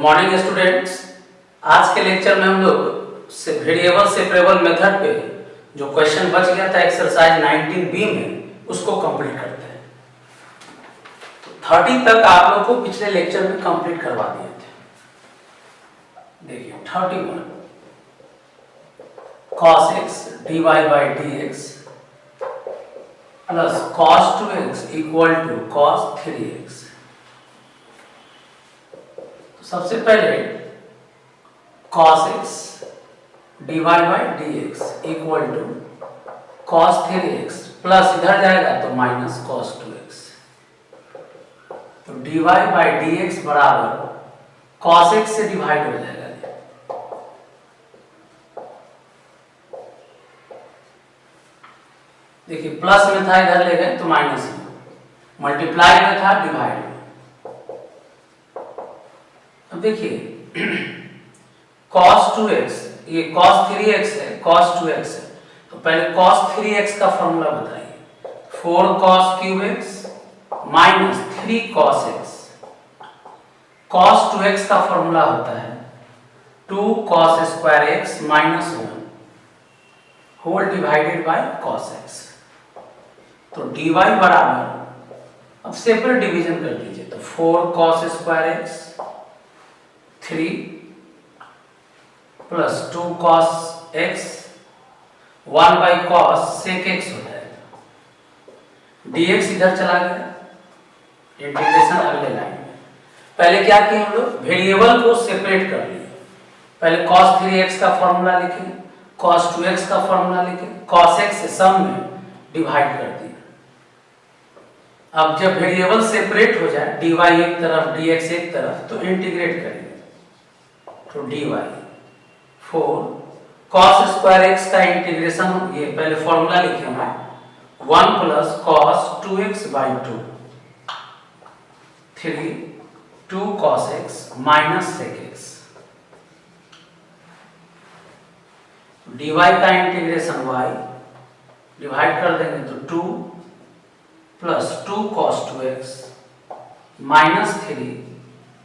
Morning students. आज के lecture में हम लोग वेरिएबल सेपरेबल मेथड पे जो क्वेश्चन बच गया था एक्सरसाइज 19B में उसको कंप्लीट करते हैं। 30 तक आप लोग को पिछले लेक्चर में कंप्लीट करवा दिए थे। देखिए 31 cos x dy by dx plus cos 2x equal to cos 3x। सबसे पहले cos x dy by dx equal to cos 3x plus इधर जाएगा तो माइनस cos 2x। तो dy by dx बराबर cos x से डिवाइड हो जाएगा। देखिए प्लस में था इधर ले गए तो माइनस में, मल्टीप्लाई में था डिवाइड में। अब देखिए cos 2x ये cos 3x है, cos 2x है, तो पहले cos 3x का फॉर्मूला बताइए। 4 cos cube x minus 3 cos x। cos 2x का फॉर्मूला होता है 2 cos square x minus 1 whole divided by cos x। तो dy बराबर, अब सेपरेट डिवीजन कर लीजिए, तो 4 cos square x 3 plus 2 cos x 1 by cos sec x हो जाएगा। dx इधर चला गया, इंटीग्रेशन अगले लाइन में। पहले क्या किए हम लोग, वेरिएबल को सेपरेट कर लिए। पहले cos 3x का फॉर्मूला लिखे, cos 2x का फॉर्मूला लिखे, cos x से सम में डिवाइड कर दिया। अब जब वेरिएबल सेपरेट हो जाए, dy एक तरफ dx एक तरफ, तो इंटीग्रेट करेंगे। तो dy 4 cos स्क्वायर x का इंटीग्रेशन, ये पहले फॉर्मूला लिखे हैं 1 plus cos 2x by 2 3 2 cos x minus sec x। dy का इंटीग्रेशन y डिवाइड कर देंगे तो 2 plus 2 cos 2x minus 3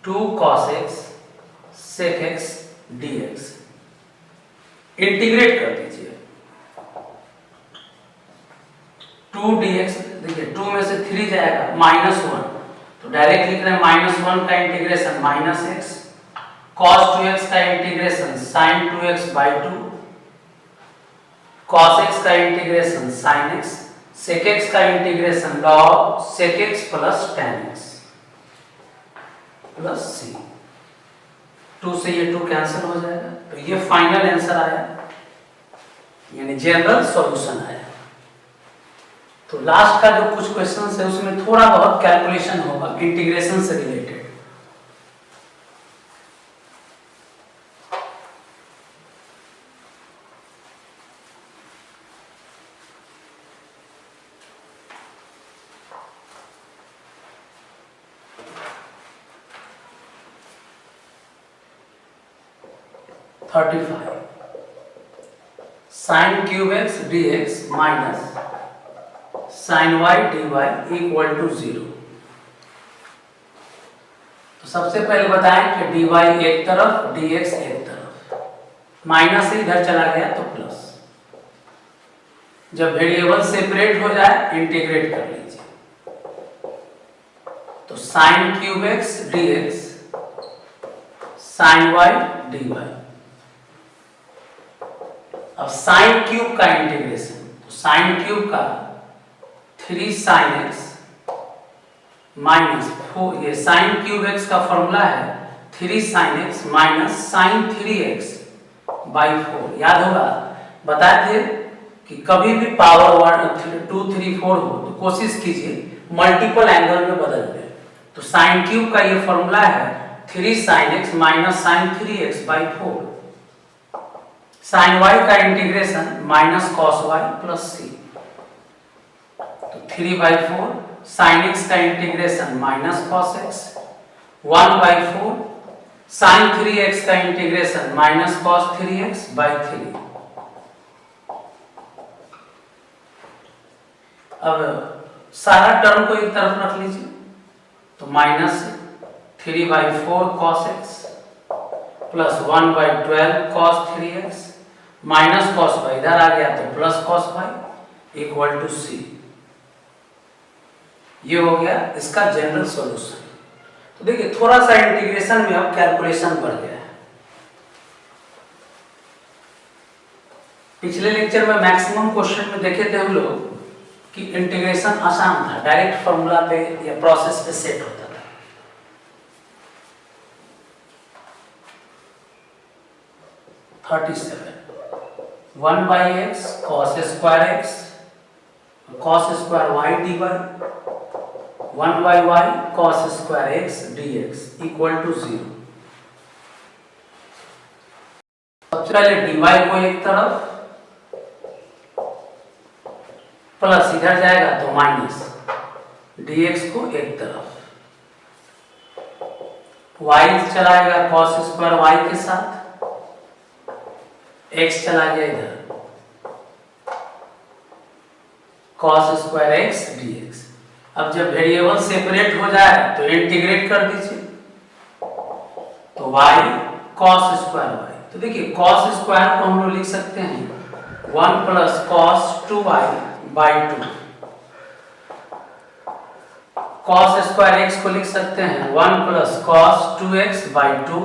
2 cos x sec x dx। Integrate कर दीजिए 2 dx, देखिए 2 में से 3 जाएगा माइनस 1, तो डायरेक्ट लिख रहे हैं माइनस 1 का integration minus x, cos 2x का integration sin 2x by 2, cos x का integration sin x, sec x का integration log sec x plus tan x plus c। 2 से ये 2 कैंसिल हो जाएगा, तो ये फाइनल आंसर आया, यानी जनरल सॉल्यूशन आया। तो लास्ट का जो कुछ क्वेश्चंस है उसमें थोड़ा बहुत कैलकुलेशन होगा इंटीग्रेशन से related. sin cube x dx minus sin y dy equal to 0। तो सबसे पहले बताएं कि dy एक तरफ dx एक तरफ, माइनस से इधर चला गया तो प्लस। जब वेरिएबल सेपरेट हो जाए इंटीग्रेट कर लीजिए। तो sin cube x dx sin y dy। अब साइन क्यूब का इंटीग्रेशन, तो साइन क्यूब का 3 sin x माइनस 4, ये साइन क्यूब x का फॉर्मूला है 3 sin x minus sin 3x by 4। याद होगा, बताए थे कि कभी भी पावर 1 2 3 4 हो तो कोशिश कीजिए मल्टीपल एंगल में बदल दें। तो साइन क्यूब का ये फॉर्मूला है 3 sin x minus sin 3x by 4। sin y का integration minus cos y plus c, तो 3 बाई 4 sin x का integration minus cos x 1 by 4 sin 3x का integration minus cos 3x by 3। अब सारा term को एक तरफ रख लीजिए, तो minus 3 by 4 cos x plus 1/12 cos 3x minus cos y इधर आ गया तो plus cos y equal to c. ये हो गया इसका जनरल सॉल्यूशन। तो देखिए थोड़ा सा इंटीग्रेशन में अब कैलकुलेशन बढ़ गया है। पिछले लेक्चर में मैक्सिमम क्वेश्चन में देखे थे हम लोग कि इंटीग्रेशन आसान था, डायरेक्ट फॉर्मूला पे या प्रोसेस पे सेट होता था। 37 1/x cos square x cos square y dy 1/y cos square x dx equal to 0। सबसे पहले dy को एक तरफ प्लस इधर जाएगा तो माइनस dx को एक तरफ, y चलाएगा cos स्क्वायर y के साथ, x चला गया इधर cos स्क्वायर x dx। अब जब वेरिएबल सेपरेट हो जाए तो इंटीग्रेट कर दीजिए, तो y cos स्क्वायर y। तो देखिए cos स्क्वायर को हम लोग लिख सकते हैं 1 plus cos 2y/2, cos square x को लिख सकते हैं 1 प्लस cos 2x/2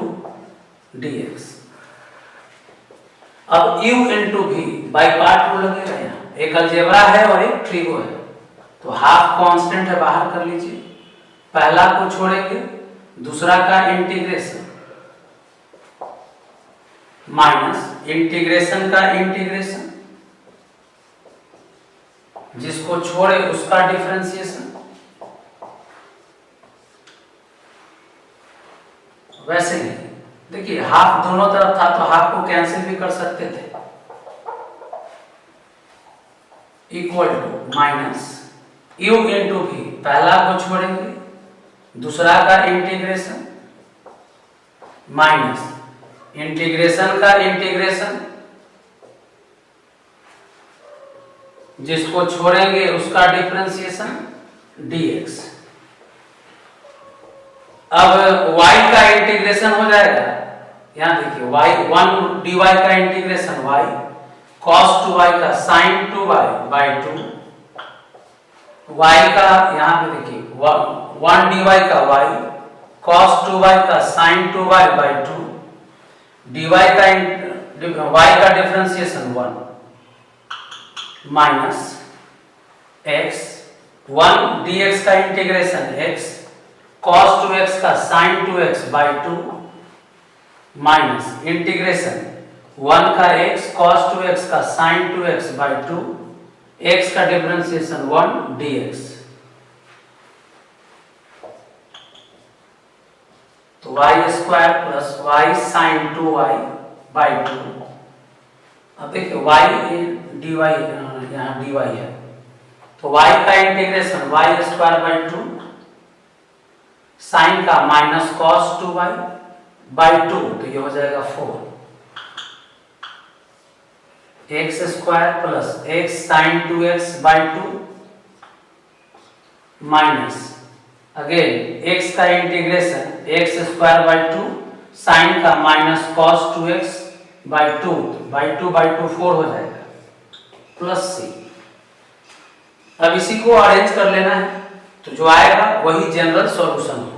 dx। अब u into v by part rule लगेगा, यहाँ एक अलजेब्रा है और एक ट्रिगो है, तो हाफ कांस्टेंट है बाहर कर लीजिए, पहला को छोड़ेंगे दूसरा का इंटीग्रेशन माइनस इंटीग्रेशन का इंटीग्रेशन, जिसको छोड़े उसका डिफरेंशिएशन। वैसे ही देखिए हाफ दोनों तरफ था तो हाफ को कैंसिल भी कर सकते थे, equal to minus u into v, पहला को छोड़ेंगे दूसरा का इंटीग्रेशन माइनस इंटीग्रेशन का इंटीग्रेशन, जिसको छोड़ेंगे उसका डिफरेंशिएशन dx। अब y का इंटीग्रेशन हो जाएगा, यहां देखिए y 1 dy का इंटीग्रेशन y cos 2y का sin 2y/2, y का यहां पे देखिए 1 dy का y cos 2y का sin 2y/2, dy का y का डिफरेंशिएशन 1 माइनस x 1 dx का इंटीग्रेशन x cos 2x का sin 2x/2 माइनस इंटीग्रेशन 1 का x cos 2x का sin 2x/2, x का डिफरेंशिएशन 1 dx। तो y square plus y sin 2y/2। अब देखिए y dy यहाँ dy है, तो y का इंटीग्रेशन y स्क्वायर/2 साइन का माइनस cos 2y/2, तो ये हो जाएगा 4 x square plus x sin 2x/2 minus again x का इंटीग्रेशन x स्क्वायर/2 साइन का माइनस cos 2x/2, 2/2 4 हो जाएगा प्लस c। अब इसी को अरेंज कर लेना है, तो जो आएगा वही जनरल सॉल्यूशन होगा।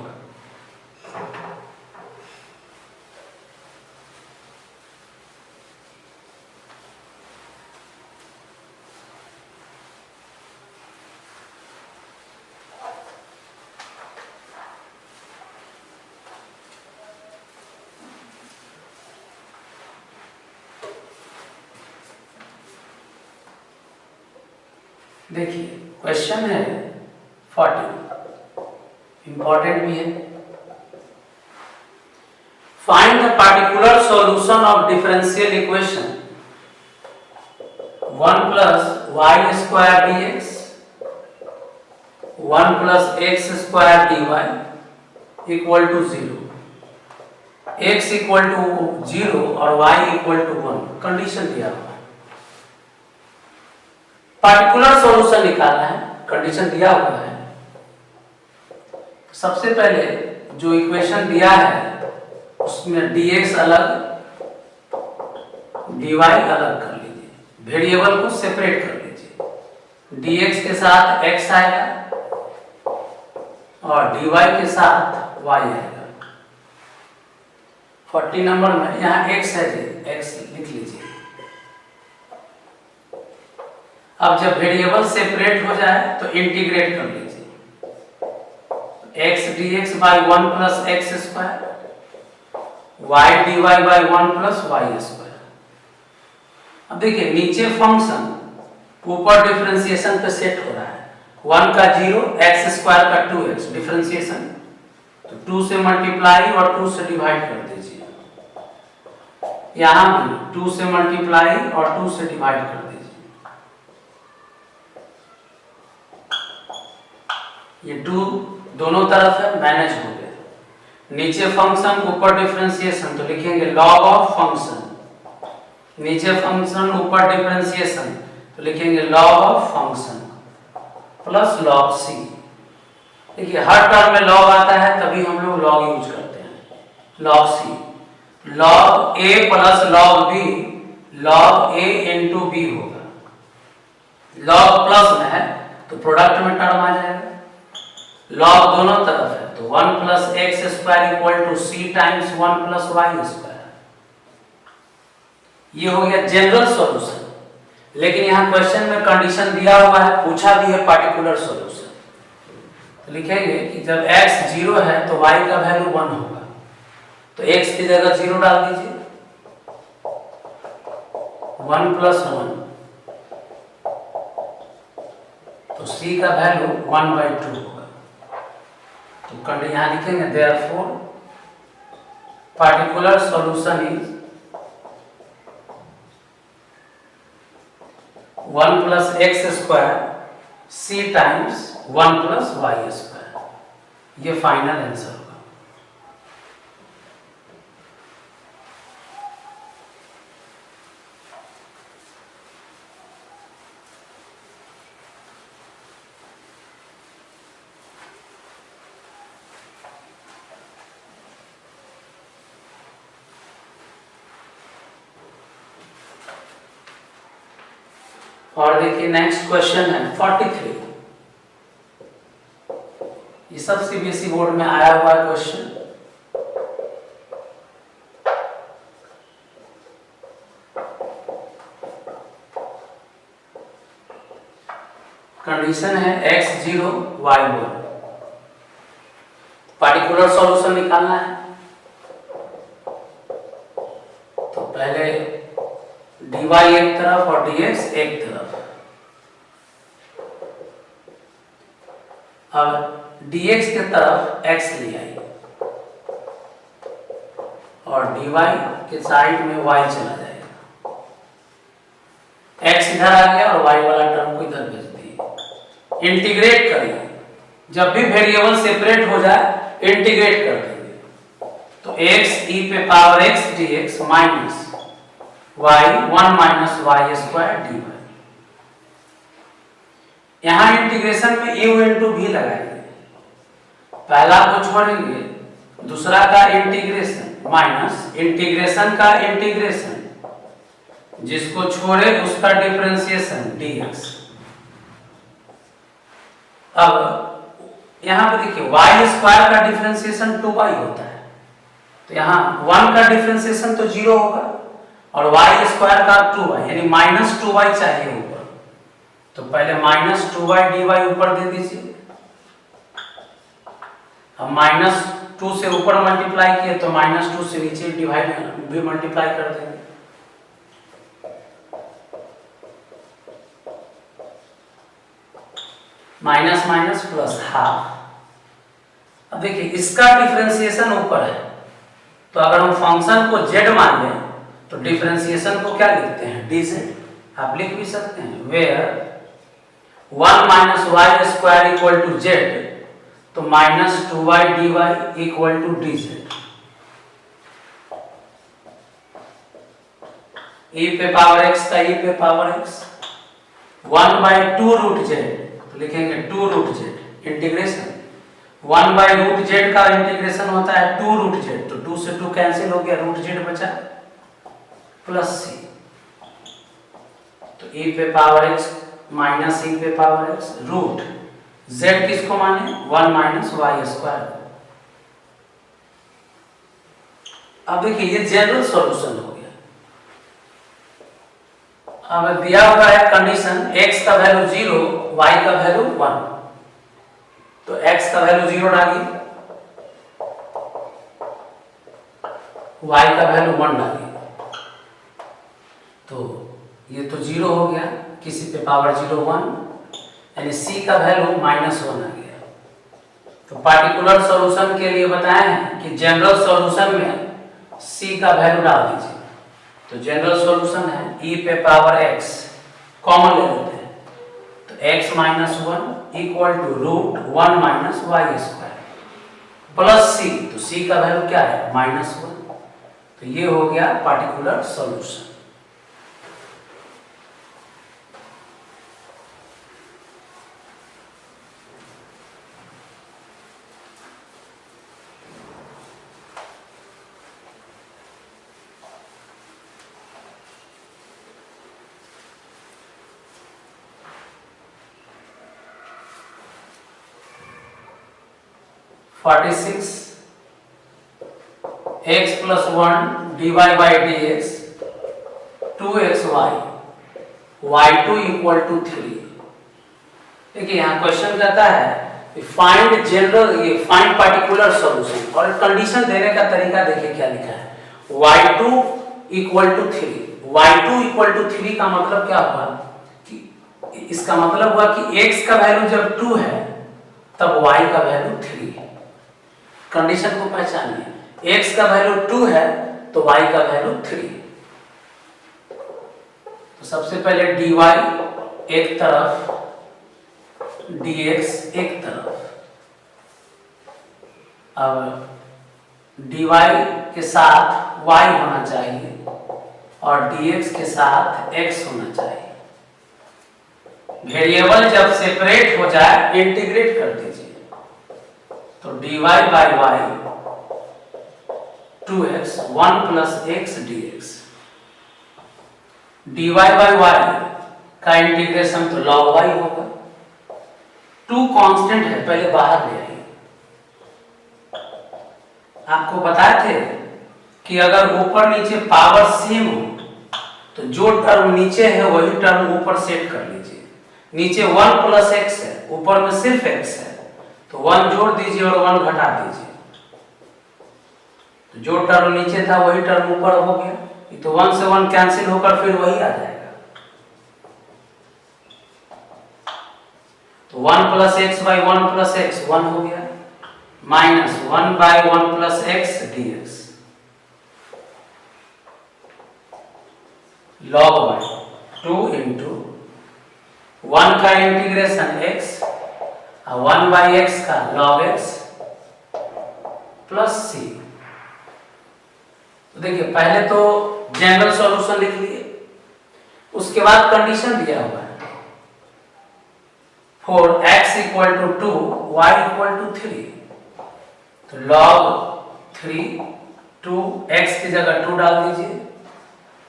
देखिए क्वेश्चन है 40, इंपॉर्टेंट भी है। Find the particular solution of differential equation 1 plus y square dx 1 plus x square dy equal to 0, x equal to 0 और y इक्वल टू 1 कंडीशन दिया हुआ है। पार्टिकुलर सॉल्यूशन निकालना है, कंडीशन दिया हुआ है। सबसे पहले जो इक्वेशन दिया है उसमें dx अलग dy अलग कर लीजिए, वेरिएबल को सेपरेट कर लीजिए। dx के साथ x आएगा और dy के साथ y आएगा। 40 नंबर में यहाँ x है जी, x लिख लीजिए। अब जब वेरिएबल सेपरेट हो जाए तो इंटीग्रेट कर लीजिए। x dx by 1 plus X square, y dy by 1 plus Y square. अब देखिए नीचे फंक्शन, ऊपर डिफरेंशिएशन पे सेट हो रहा है। 1 का 0, एक्स स्क्वायर का 2x डिफरेंशिएशन, तो 2 से मल्टीप्लाई और 2 से डिवाइड कर दीजिए। यहां भी 2 से मल्टीप्लाई और 2 से डिवाइड कर दीजिए। ये 2 दोनों तरफ है, मैनेज हो गया। नीचे फंक्शन ऊपर डिफरेंशिएशन, तो लिखेंगे लॉग ऑफ फंक्शन। नीचे फंक्शन ऊपर डिफरेंशिएशन, तो लिखेंगे log of function plus log c. देखिए हर टर्म में लॉग आता है तभी हम लोग लॉग यूज करते हैं। लॉग सी, लॉग ए प्लस लॉग बी, लॉग ए इंटू बी होगा। लॉग प्लस में है तो प्रोडक्ट में टर्म आ जाएगा। लॉग दोनों तरफ है तो 1 plus X square equal to C times 1 plus Y square. ये हो गया जनरल सॉल्यूशन। लेकिन यहाँ क्वेश्चन में कंडीशन दिया हुआ है, पूछा भी है पार्टिकुलर सॉल्यूशन। तो लिखेंगे कि जब x 0 है तो y का वैल्यू 1 होगा, तो x की जगह 0 डाल दीजिए। 1 प्लस 1, तो c का वैल्यू 1/2 होगा। तो यहाँ लिखेंगे therefore particular solution is 1 plus X square C times 1 plus Y square. ये फाइनल आंसर होगा। और देखिए नेक्स्ट क्वेश्चन है 43। ये सब सीबीएसई बोर्ड में आया हुआ क्वेश्चन। कंडीशन है x 0 y 1। पार्टिकुलर सॉल्यूशन निकालना है, तो पहले dy एक तरफ और dx एक तरफ। अब dx के तरफ x ले आइए और dy के साइड में y चला जाएगा। x इधर आ गया और y वाला टर्म को इधर भेज दिए। इंटीग्रेट करिए, जब भी वेरिएबल सेपरेट हो जाए इंटीग्रेट कर देंगे। तो x e पे power x dx minus y 1 minus Y square dy। यहां इंटीग्रेशन में u इंटू भी लगाएंगे। पहला को छोड़ेंगे, दूसरा का इंटीग्रेशन माइनस इंटीग्रेशन का इंटीग्रेशन, जिसको छोड़े उसका डिफरेंशिएशन dx। अब यहां पे देखिए y स्क्वायर का डिफरेंशिएशन 2y होता है, तो यहां 1 का डिफरेंशिएशन तो 0 होगा और y स्क्वायर का 2y यानी माइनस 2y चाहिए ऊपर। तो पहले माइनस 2y dy ऊपर दे दीजिए। अब माइनस 2 से ऊपर मल्टीप्लाई किए तो माइनस 2 से नीचे डिवाइड भी मल्टीप्लाई कर देंगे। Minus minus plus half. अब देखिए इसका डिफरेंशिएशन ऊपर है, तो अगर हम फंक्शन को z मान लें तो डिफरेंशिएशन को क्या लिखते हैं dz। आप लिख भी सकते हैं where 1 minus Y square equal to z, तो minus 2y dy equal to dz। e पे पावर x का e पे पावर x 1/2 रूट z, तो लिखेंगे 2 रूट z इंटीग्रेशन। 1/√z का इंटीग्रेशन होता है 2 रूट z, तो 2 2 से 2 कैंसिल हो गया, रूट जेड बचा प्लस सी। तो e पे पावर x माइनस e पे पावर x रूट z किसको माने 1 माइनस वाई स्क्वायर। अब देखिए ये जनरल सॉल्यूशन हो गया। अब दिया हुआ है कंडीशन x का वैल्यू 0 y का वैल्यू 1, तो x का वैल्यू 0 डालिए, y का वैल्यू 1 डालिए, तो ये तो 0 हो गया, किसी पे पावर 0 1, यानी c का वैल्यू माइनस 1 आ गया। तो पार्टिकुलर सॉल्यूशन के लिए बताए हैं कि जनरल सॉल्यूशन में c का वैल्यू डाल दीजिए। तो जनरल सॉल्यूशन है e पे पावर x कॉमन ले लेते हैं, तो x minus 1 equal to root 1 minus Y square plus c, तो c का वैल्यू क्या है माइनस 1। तो ये हो गया particular solution. x plus 1 dy by dx 2xy y2 equal to 3। देखिए यहाँ क्वेश्चन कहता है फाइंड जनरल, ये फाइंड पार्टिकुलर सॉल्यूशन, और कंडीशन देने का तरीका देखिए क्या लिखा है y2 equal to 3। y2 equal to 3 का मतलब क्या हुआ कि इसका मतलब हुआ कि x का वैल्यू जब 2 है तब y का वैल्यू 3 है। कंडीशन को पहचानिए, x का वैल्यू 2 है तो y का वैल्यू 3। तो सबसे पहले dy एक तरफ, dx एक तरफ। अब dy के साथ y होना चाहिए और dx के साथ x होना चाहिए। वेरिएबल जब सेपरेट हो जाए इंटीग्रेट कर दीजिए, तो dy by y 2x 1 plus x dx। dy by y का इंटीग्रेशन तो log y होगा। 2 कांस्टेंट है, पहले बाहर ले आइए। आपको बताए थे कि अगर ऊपर नीचे पावर सेम हो तो जो टर्म नीचे है वही टर्म ऊपर सेट कर लीजिए। नीचे 1 प्लस x है, ऊपर में सिर्फ x है, तो 1 जोड़ दीजिए और 1 घटा दीजिए, तो जो टर्म नीचे था वही टर्म ऊपर हो गया। ये तो 1 से 1 कैंसिल होकर फिर वही आ जाएगा। तो 1 plus x by 1 plus x 1 हो गया, minus 1 by 1 plus x dx log y 2 into 1 का इंटीग्रेशन x और 1 बाई एक्स का log x प्लस c। तो देखिए पहले तो जनरल सॉल्यूशन लिख लिए, उसके बाद कंडीशन दिया हुआ है for x equal to 2 y equal to 3, तो log 3 2 x की जगह 2 डाल दीजिए,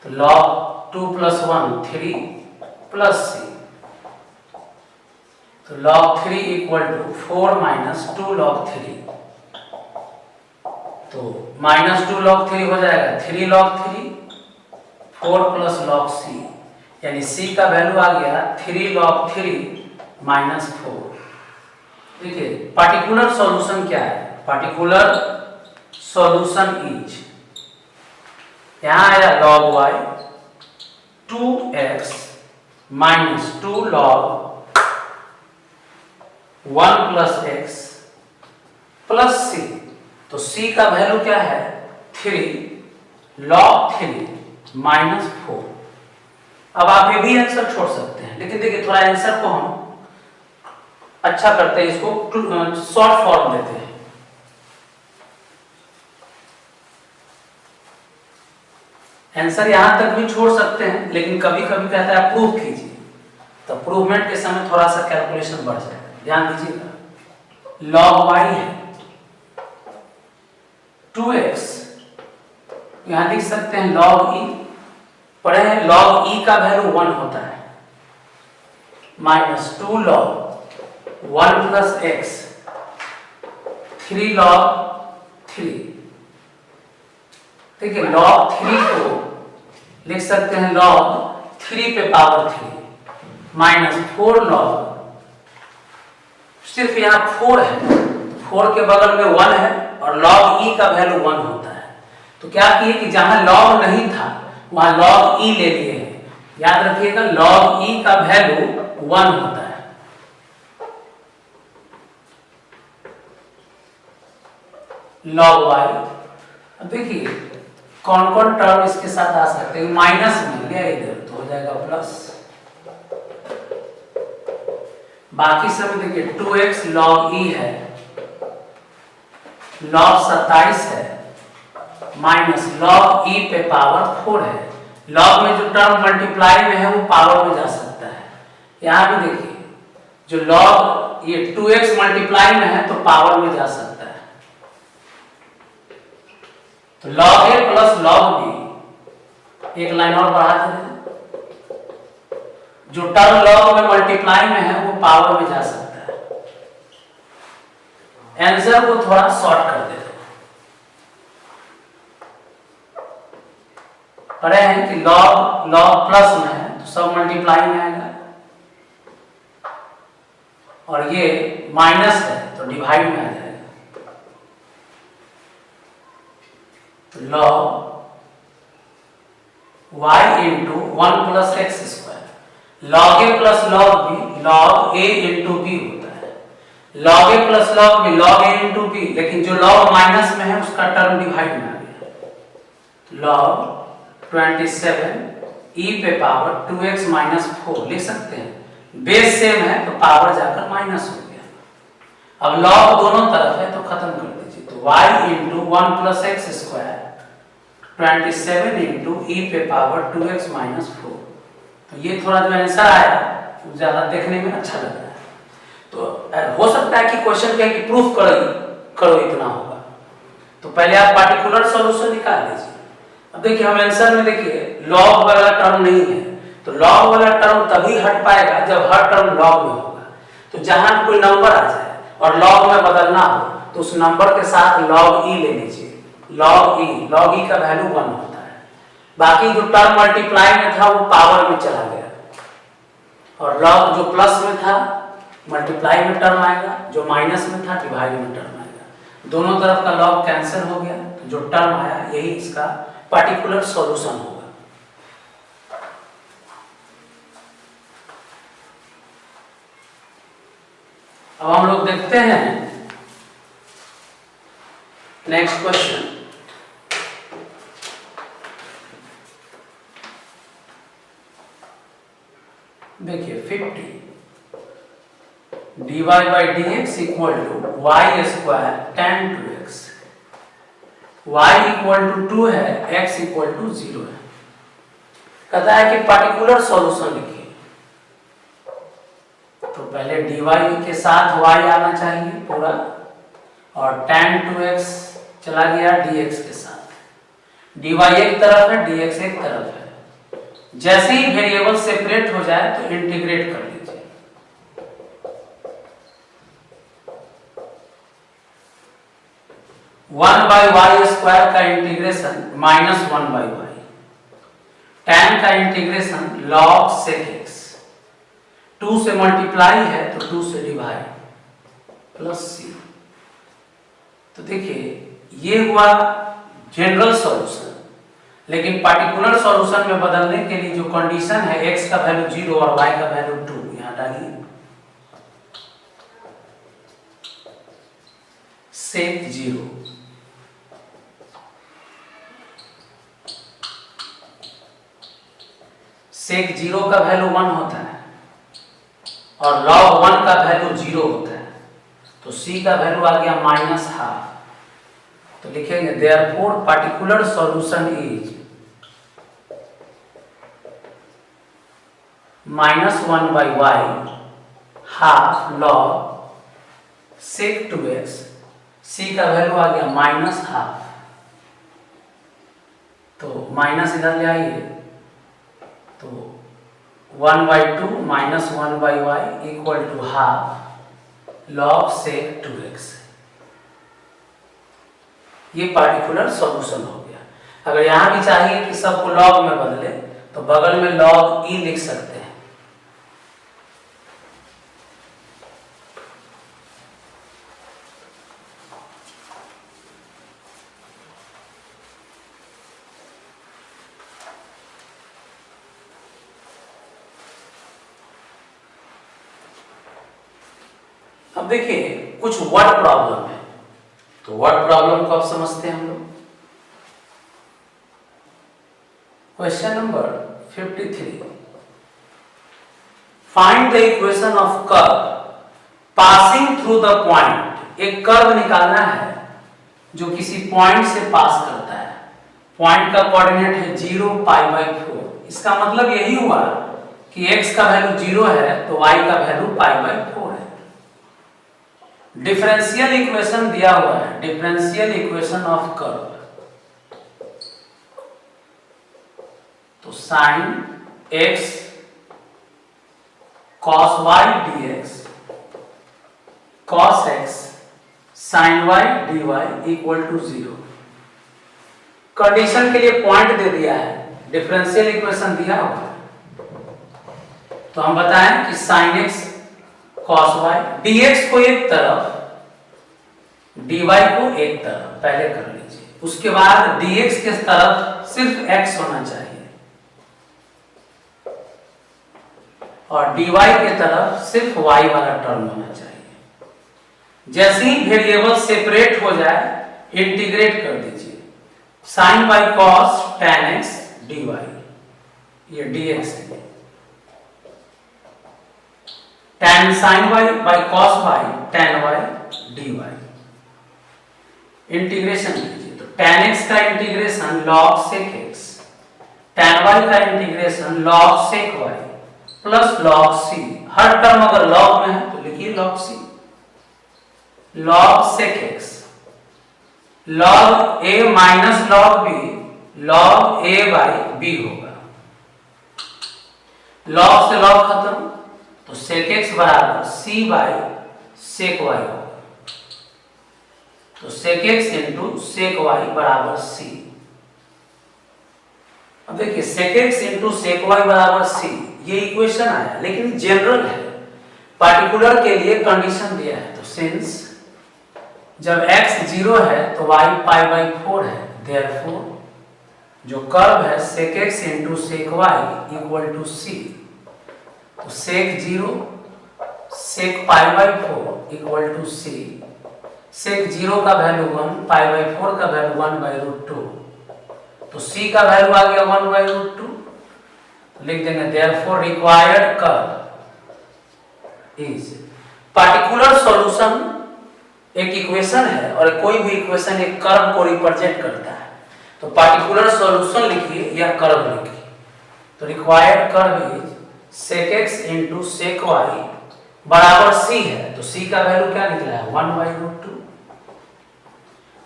तो log 2 प्लस 1 3 प्लस c, तो log 3 equal to 4 minus 2 log 3, तो माइनस 2 log 3 हो जाएगा 3 log 3 4 प्लस log c, यानी c का वैल्यू आ गया 3 log 3 माइनस 4। देखिए पार्टिकुलर सॉल्यूशन क्या है, पार्टिकुलर सॉल्यूशन इज, यहां आया log y 2x minus 2 log 1 plus x plus c, तो c का वैल्यू क्या है 3 log 3 माइनस 4। अब आप ये भी आंसर छोड़ सकते हैं, लेकिन देखिए थोड़ा आंसर को हम अच्छा करते हैं, इसको शॉर्ट फॉर्म देते हैं। आंसर यहां तक भी छोड़ सकते हैं, लेकिन कभी कभी कहता है प्रूव कीजिए, तो प्रूवमेंट के समय थोड़ा सा कैलकुलेशन बढ़ जाएगा। ध्यान दीजिएगा log y है 2x यहाँ लिख सकते हैं log e, पढ़े हैं log e का वैल्यू 1 होता है, minus 2 log 1 plus x 3 log 3। देखिए log 3 को लिख सकते हैं log 3 पे पावर 3 माइनस 4 log, सिर्फ यहाँ 4 है, 4 के बगल में 1 है और log e का वैल्यू 1 होता है। तो क्या किए कि जहां log नहीं था वहां log e ले लिए हैं। याद रखिएगा log e का वैल्यू 1 होता है। log y, अब देखिए कौन कौन टर्म इसके साथ आ सकते हैं, माइनस में गया इधर तो हो जाएगा प्लस, बाकी सब देखिए 2x log e है, log 27 है, माइनस log e पे पावर 4 है। log में जो टर्म मल्टीप्लाई में है वो पावर में जा सकता है। यहां भी देखिए जो log ये 2x मल्टीप्लाई में है तो पावर में जा सकता है। तो log a plus log b, एक लाइन और बढ़ा दें, जो टर्म log में मल्टीप्लाई में है वो पावर में जा सकता है। आंसर को थोड़ा शॉर्ट कर देते हैं। पढ़े हैं कि log प्लस में है तो सब मल्टीप्लाई में आएगा, और ये माइनस है तो डिवाइड में आ जाएगा। तो log y into 1 plus X square, log a plus log b log a into b होता है। log a plus log b log a into b, लेकिन जो log माइनस में है उसका टर्म डिवाइड में आ गया। log 27 e पे पावर 2x माइनस 4 लिख सकते हैं, बेस सेम है तो पावर जाकर माइनस हो गया। अब log दोनों तरफ है तो खत्म कर दीजिए, तो y into 1 plus X square 27 into e पे पावर 2x माइनस 4। तो ये थोड़ा जो आंसर आया वो ज्यादा देखने में अच्छा लग रहा है। तो हो सकता है कि क्वेश्चन कहे कि प्रूफ करो इतना होगा, तो पहले आप पार्टिकुलर सॉल्यूशन निकाल लीजिए। अब देखिए हम आंसर में देखिए log वाला टर्म नहीं है, तो log वाला टर्म तभी हट पाएगा जब हर टर्म log में होगा। तो जहां कोई नंबर आ जाए और log में बदलना हो तो उस नंबर के साथ log e ले लीजिए, log e का वैल्यू 1 होता है। बाकी जो टर्म मल्टीप्लाई में था वो पावर में चला गया, और log जो प्लस में था मल्टीप्लाई में टर्म आएगा, जो माइनस में था डिवाइड में टर्म आएगा। दोनों तरफ का log कैंसिल हो गया, तो जो टर्म आया यही इसका पार्टिकुलर सॉल्यूशन होगा। अब हम लोग देखते हैं नेक्स्ट क्वेश्चन। देखिए 50 dy by dx equal to y square tan 2x, y equal to 2 है, x इक्वल टू 0 है। कहता है कि पार्टिकुलर सॉल्यूशन लिखिए, तो पहले dy के साथ y आना चाहिए पूरा, और tan 2x चला गया dx के साथ। dy एक तरफ है, dx एक तरफ है। जैसे ही वेरिएबल सेपरेट हो जाए तो इंटीग्रेट कर लीजिए। वन बाई वाई स्क्वायर का integration minus 1 by Y, tan का इंटीग्रेशन log sec x, 2 से मल्टीप्लाई है तो 2 से डिवाइड प्लस c। तो देखिए ये हुआ जनरल सॉल्यूशन, लेकिन पार्टिकुलर सॉल्यूशन में बदलने के लिए जो कंडीशन है x का वैल्यू 0 और y का वैल्यू 2 यहां डालिए। sec 0 sec 0 का वैल्यू 1 होता है और log 1 का वैल्यू 0 होता है, तो c का वैल्यू आ गया माइनस हाफ। तो लिखेंगे therefore particular solution is -1 by Y half log sec 2x, c का वैल्यू आ गया माइनस हाफ। तो माइनस इधर ले आइए, तो 1/2 minus 1/y equal to half log sec 2x। ये पार्टिकुलर सॉल्यूशन हो गया। अगर यहाँ भी चाहिए कि सबको लॉग में बदले तो बगल में लॉग ई लिख सकते हैं। अब देखिए कुछ वर्ड प्रॉब्लम है, तो वर्ड प्रॉब्लम को अब समझते हैं हम लोग। Question number 53, find the equation of curve passing through the point. एक कर्व निकालना है जो किसी पॉइंट से पास करता है। पॉइंट का कोऑर्डिनेट है 0 π/4। इसका मतलब यही हुआ कि x का वैल्यू 0 है तो y का वैल्यू π/4 है। डिफरेंशियल इक्वेशन दिया हुआ है, डिफरेंशियल इक्वेशन ऑफ कर्व। तो sine x cos y dx cos x sin y dy equal to 0। Condition के लिए पॉइंट दे दिया है, डिफरेंशियल इक्वेशन दिया हुआ है। तो हम बताएं कि sin x cos y dx को एक तरफ, dy को एक तरफ पहले कर लीजिए। उसके बाद dx के तरफ सिर्फ x होना चाहिए और dy के तरफ सिर्फ y वाला टर्म होना चाहिए। जैसे ही वेरिएबल सेपरेट हो जाए इंटीग्रेट कर दीजिए। sin y cos tan x dy, ये dx है। tan sin y by cos y tan y dy। Integration कीजिए तो tan x का integration log sec x, tan y का integration log sec y plus log c। हर term अगर log में है तो लिखिए log c। log sec x log a minus log b log a by b होगा। log से log खत्म तो sec x बराबर c by sec y होगा। तो sec x into sec y बराबर c। अब देखिए sec x into sec y बराबर c, ये इक्वेशन आया लेकिन जनरल है, पार्टिकुलर के लिए कंडीशन दिया है। तो सिंस जब x 0 है तो y π/4 है, देयरफॉर जो कर्व है sec x into sec y equal to c। तो sec 0 sec π/4 equal to c। sec 0 का वैल्यू 1, π/4 का वैल्यू 1/√2, तो c का वैल्यू आ गया 1/√2। लिख देंगे therefore required curve is. Particular solution एक इक्वेशन है और कोई भी इक्वेशन एक कर्व को रिप्रेजेंट करता है। तो पार्टिकुलर सॉल्यूशन लिखिए या कर्व लिखिए। तो required curve is sec x into sec y बराबर c है, तो c का वैल्यू क्या निकला है 1/√2।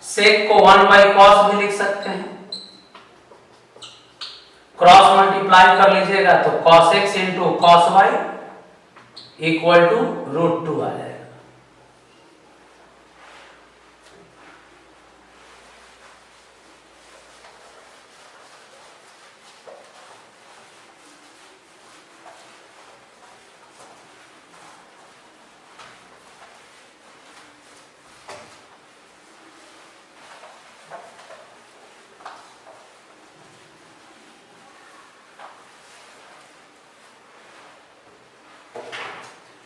sec को 1/cos भी लिख सकते हैं, क्रॉस मल्टीप्लाई कर लीजिएगा तो cos x into cos y equal to √2 आ जाएगा।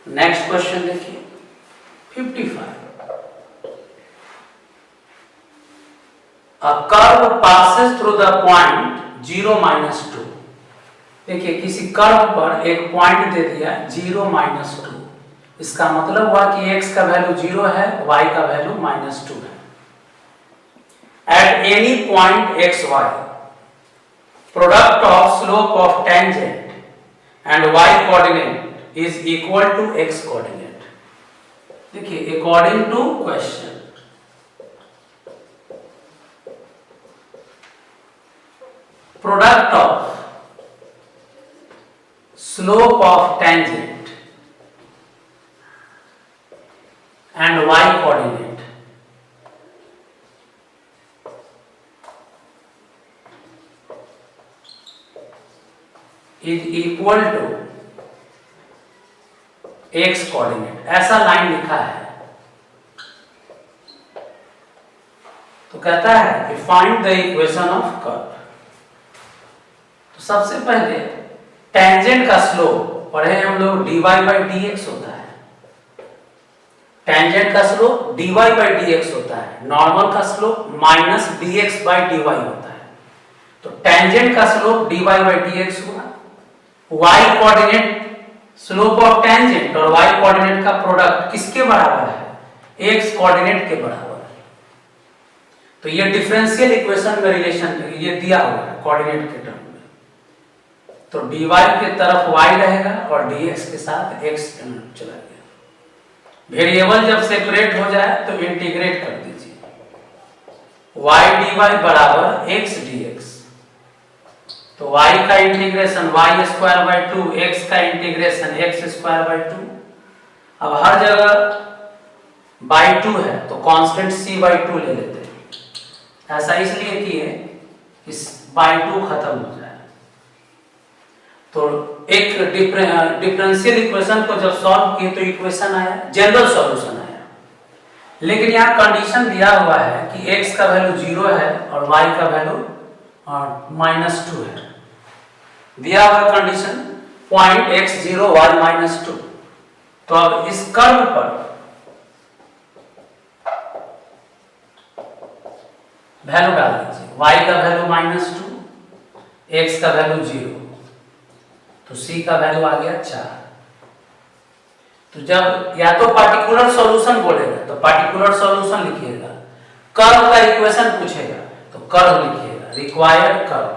नेक्स्ट क्वेश्चन देखिए 55। A curve passes through the point 0 - 2। देखिए किसी कर्व पर एक पॉइंट दे दिया 0 - 2। इसका मतलब हुआ कि x का वैल्यू 0 है, y का वैल्यू -2 है। At any point x y, product of slope of tangent and y coordinate is equal to x coordinate। देखिए according to question product of slope of tangent and Y coordinate is equal to X coordinate, ऐसा line लिखा है। तो कहता है कि find the equation of curve. तो सबसे पहले टेंजेंट का स्लोप पढ़े हम लोग dy बाई dx होता है। टेंजेंट का स्लोप dy बाई dx होता है, नॉर्मल का slope minus dx by dy होता है। तो टेंजेंट का स्लोप dy बाई dx हुआ, y coordinate slope of tangent और y कोऑर्डिनेट का प्रोडक्ट किसके बराबर है? x कोऑर्डिनेट के बराबर है। तो ये डिफरेंशियल इक्वेशन में रिलेशन ये दिया हुआ है कोऑर्डिनेट के टर्म में। तो dy की तरफ y रहेगा और dx के साथ x चला गया। वेरिएबल जब सेपरेट हो जाए तो इंटीग्रेट कर दीजिए, y dy बराबर x dx। तो y का integration y square by 2, x का इंटीग्रेशन x स्क्वायर बाई 2। अब हर जगह बाई 2 है तो कांस्टेंट c बाई 2 ले लेते हैं। ऐसा इसलिए किए इस बाई 2 खत्म हो जाए। तो एक डिफरेंशियल इक्वेशन को जब सॉल्व किए तो इक्वेशन आया, जनरल सॉल्यूशन आया। लेकिन यहाँ कंडीशन दिया हुआ है कि x का वैल्यू 0 है और y का वैल्यू -2 है। दिया हुआ कंडीशन पॉइंट x0 y -2। तो अब इस कर्व पर वैल्यू डाल दीजिए, y का वैल्यू -2, x का वैल्यू 0, तो c का वैल्यू आ गया 4। तो जब या तो पार्टिकुलर सॉल्यूशन बोलेगा तो पार्टिकुलर सॉल्यूशन लिखिएगा, कर्व का इक्वेशन पूछेगा तो कर्व लिखिएगा, रिक्वायर्ड कर्व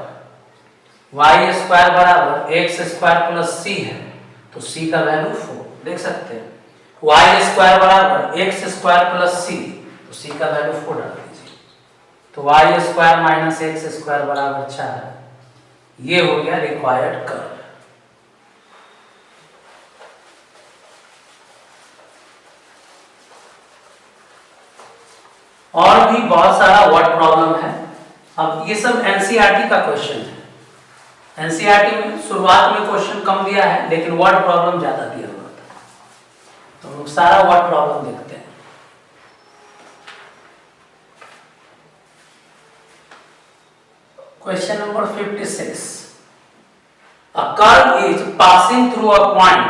y स्क्वायर बराबर x स्क्वायर प्लस c है तो c का वैल्यू 4 देख सकते हैं। y स्क्वायर बराबर x स्क्वायर प्लस c तो c का वैल्यू 4 डाल दीजिए। तो y square minus x square बराबर 4। ये हो गया रिक्वायर्ड कर्व। और भी बहुत सारा वर्ड प्रॉब्लम है। अब ये सब एनसीईआरटी का क्वेश्चन है। एनसीईआरटी में शुरुआत में क्वेश्चन कम दिया है लेकिन वर्ड प्रॉब्लम ज्यादा दिया हुआ था। तो हम लोग सारा वर्ड प्रॉब्लम देखते हैं। Question number 56, a curve is passing through a point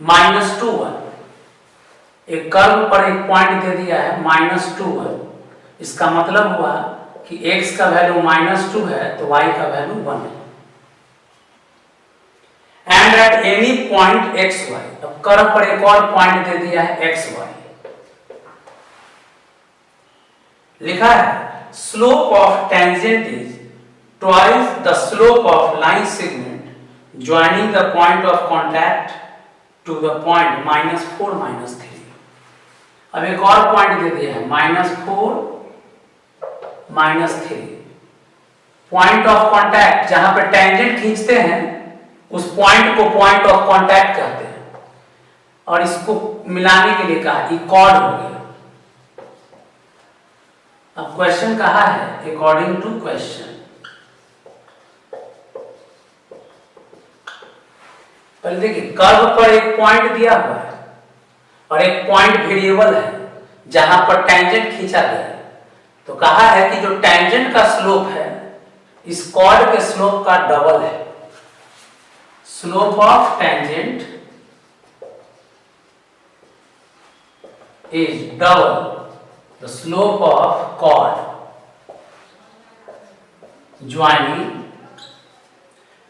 -2 1। एक कर्व पर एक पॉइंट दे दिया है -2 1। इसका मतलब हुआ कि x का वैल्यू -2 है तो y का वैल्यू 1 है। And at any point xy, अब कर्व पर एक और पॉइंट दे दिया है xy। लिखा है slope of tangent is twice the slope of line segment joining the point of contact to the point -4 -3। अब एक और पॉइंट दे दिया है -4 -3। पॉइंट ऑफ कांटेक्ट जहां पे टेंजेंट खींचते हैं उस पॉइंट को पॉइंट ऑफ कांटेक्ट कहते हैं। और इसको मिलाने के लिए कहा इकॉर्ड हो गया। अब क्वेश्चन कहा है अकॉर्डिंग टू क्वेश्चन। पहले देखिए कर्व पर एक पॉइंट दिया हुआ है और एक पॉइंट वेरिएबल है जहां पर टेंजेंट खींचा गया है। तो कहा है कि जो टेंजेंट का स्लोप है इस कॉर्ड के स्लोप का डबल है। Slope of tangent is double the slope of chord joining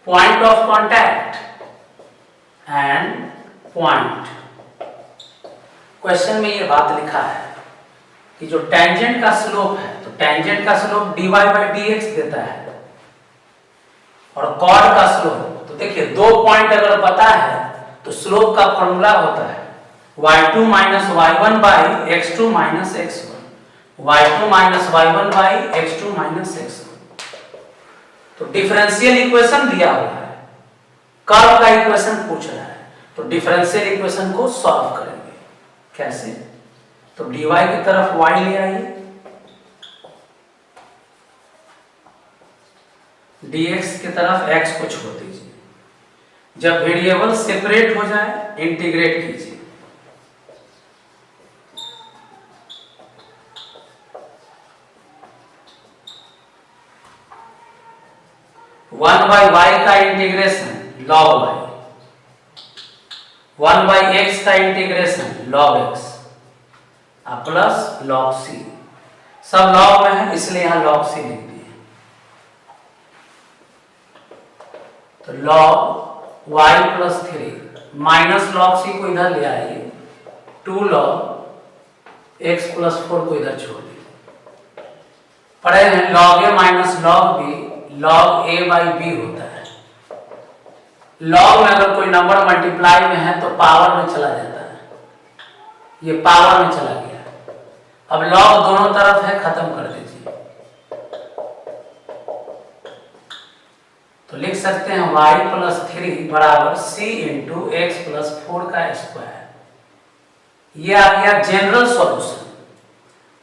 point of contact and point. Question में ये बात लिखा है कि जो टेंजेंट का स्लोप है तो टेंजेंट का स्लोप dy बाई dx देता है और कॉर्ड का स्लोप, तो देखिए दो पॉइंट अगर पता है तो स्लोप का फॉर्मूला होता है y2 minus y1 by x2 minus x1, y2 minus y1 by x2 minus x1। तो डिफरेंशियल इक्वेशन दिया हुआ है, कर्व का इक्वेशन पूछ रहा है, तो डिफरेंशियल इक्वेशन को सॉल्व करेंगे। कैसे? तो dy की तरफ y ले आइए, dx की तरफ x को छोड़ दीजिए। जब वेरिएबल सेपरेट हो जाए इंटीग्रेट कीजिए। वन बाई वाई का integration log y, one by x का integration log x plus log c, सब लॉग में है इसलिए यहां लॉग सी लिख दिए। तो log y plus 3 minus log c को इधर ले आइए, 2 लॉग एक्स प्लस 4 को इधर छोड़ दीजिए। पढ़े हैं log A minus log B log A by B होता है। लॉग में अगर कोई नंबर मल्टीप्लाई में है तो पावर में चला जाता है, ये पावर में चला गया। अब लॉग दोनों तरफ है, खत्म कर दीजिए। तो लिख सकते हैं y प्लस 3 बराबर c इंटू एक्स प्लस 4 का स्क्वायर। ये आ गया जनरल सॉल्यूशन।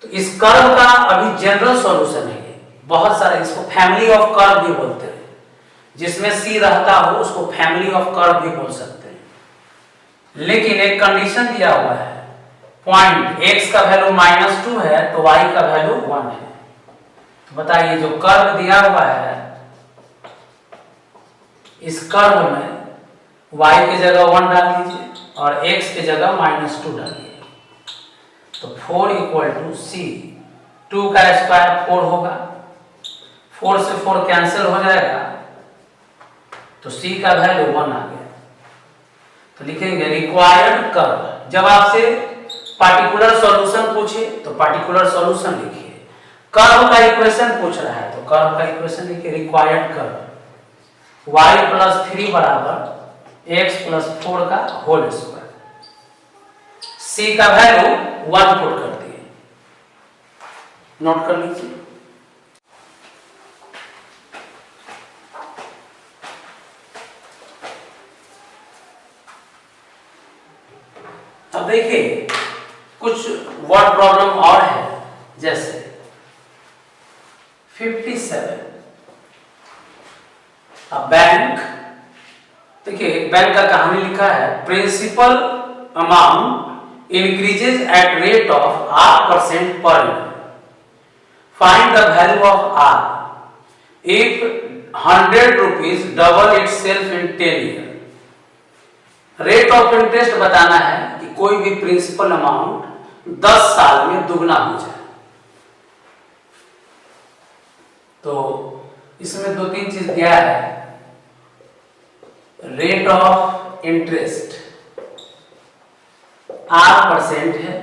तो इस कर्व का अभी जनरल सॉल्यूशन है, बहुत सारे, इसको फैमिली ऑफ कर्व भी बोलते हैं। जिसमें c रहता हो उसको फैमिली ऑफ कर्व भी बोल सकते हैं। लेकिन एक कंडीशन दिया हुआ है, पॉइंट x का वैल्यू -2 है तो y का वैल्यू 1 है। तो बताइए जो कर्व दिया हुआ है इस कर्व में y की जगह 1 डाल दीजिए और x की जगह -2 डालिए। तो 4 इक्वल टू c, 2 का स्क्वायर 4 होगा, 4 से 4 कैंसिल हो जाएगा तो c का वैल्यू 1 आ गया। तो लिखेंगे रिक्वायर्ड कर्व। जब आपसे पार्टिकुलर सॉल्यूशन पूछे तो पार्टिकुलर सॉल्यूशन लिखिए, कर्व का इक्वेशन पूछ रहा है तो कर्व का इक्वेशन लिखिए रिक्वायर्ड कर्व y प्लस 3 बराबर x प्लस 4 का होल स्क्वायर। c का वैल्यू 1 पुट कर दिए, नोट कर लीजिए। अब देखिए कुछ वर्ड प्रॉब्लम और है, जैसे 57 बैंक। देखिए बैंक का कहानी लिखा है, principal amount increases at rate of R% पर year, find the value of R if 100 rupees double it self in 10 year. Rate of interest बताना है कि कोई भी प्रिंसिपल अमाउंट 10 साल में दुगना हो जाए। तो इसमें 2-3 चीज दिया है। रेट ऑफ इंटरेस्ट R% है,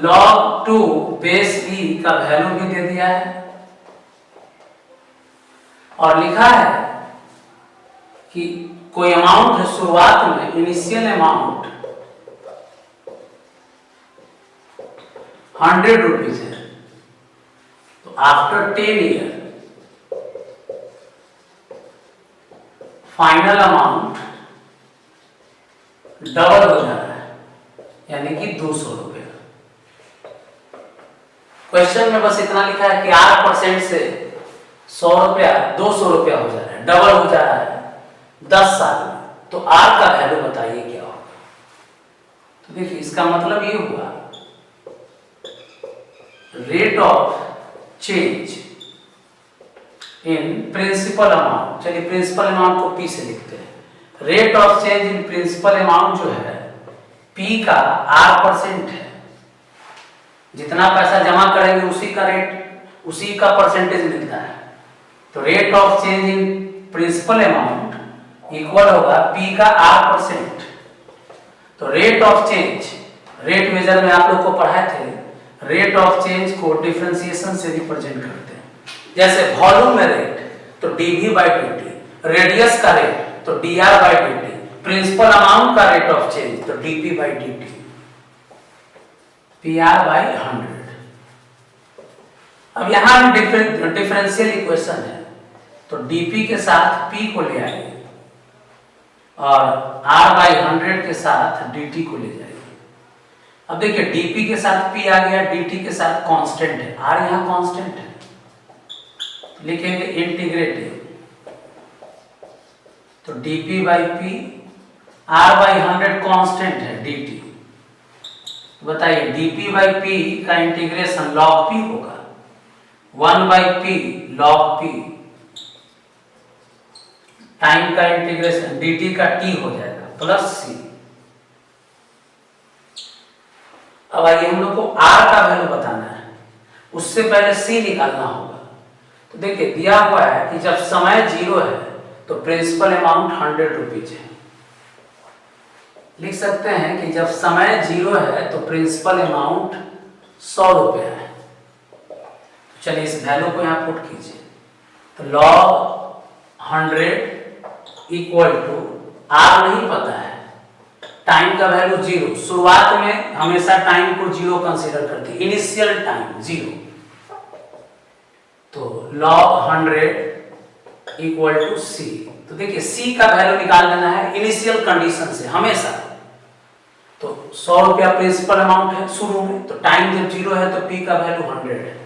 log 2 बेस e का वैल्यू भी दे दिया है और लिखा है कि कोई अमाउंट है शुरुआत में, इनिशियल अमाउंट 100 रुपीज है, तो after 10 year final amount double हो जा रहा है, यानी कि 200 रुपया। क्वेश्चन में बस इतना लिखा है कि R% से 100 रुपया 200 रुपया हो जा रहा है, डबल हो जा रहा है 10 साल में। तो R का वैल्यू बताइए क्या होगा। तो देखिए इसका मतलब ये हुआ rate of change in principal amount. चलिए प्रिंसिपल अमाउंट को P से लिखते हैं। Rate of change in principal amount जो है P का R% है, जितना पैसा जमा करेंगे उसी का रेट, उसी का परसेंटेज मिलता है। तो rate of change in principal amount equal होगा P का R%। तो rate of change, rate measure में आप लोग को पढ़ाए थे, रेट ऑफ चेंज को डिफरेंशिएशन से रिप्रेजेंट करते हैं। जैसे वॉल्यूम में रेट तो dV/dt, रेडियस का रेट तो dr/dt, प्रिंसिपल अमाउंट का रेट ऑफ चेंज तो dP/dt, PR/100। अब यहाँ भी डिफरेंशियल इक्वेशन है, तो dp के साथ p को ले आएंगे और r/100 के साथ dt को ले जाएंगे। अब देखिए dp के साथ p आ गया, dt के साथ कांस्टेंट है, r यहाँ कांस्टेंट है, लिखेंगे इंटीग्रेटिव, तो dp/p, r/100 कांस्टेंट है dt। बताइए dp/p का इंटीग्रेशन log p होगा, 1/p log p, टाइम का इंटीग्रेशन dt का t हो जाएगा प्लस c। अब आइए हम लोग को r का वैल्यू बताना है, उससे पहले c निकालना होगा। तो देखिए दिया हुआ है कि जब समय 0 है तो प्रिंसिपल अमाउंट 100 रुपीज है। लिख सकते हैं कि जब समय 0 है तो प्रिंसिपल अमाउंट 100 रुपये है। तो चलिए इस वैल्यू को यहाँ पुट कीजिए, तो log 100 इक्वल टू r नहीं पता है, टाइम का वैल्यू 0, शुरुआत में हमेशा टाइम को 0 कंसीडर करते हैं, इनिशियल टाइम 0, तो log 100 इक्वल टू c। तो देखिए c का वैल्यू निकाल लेना है इनिशियल कंडीशन से हमेशा। तो 100 रुपया प्रिंसिपल अमाउंट है शुरू में, तो टाइम जब 0 है तो p का वैल्यू 100 है।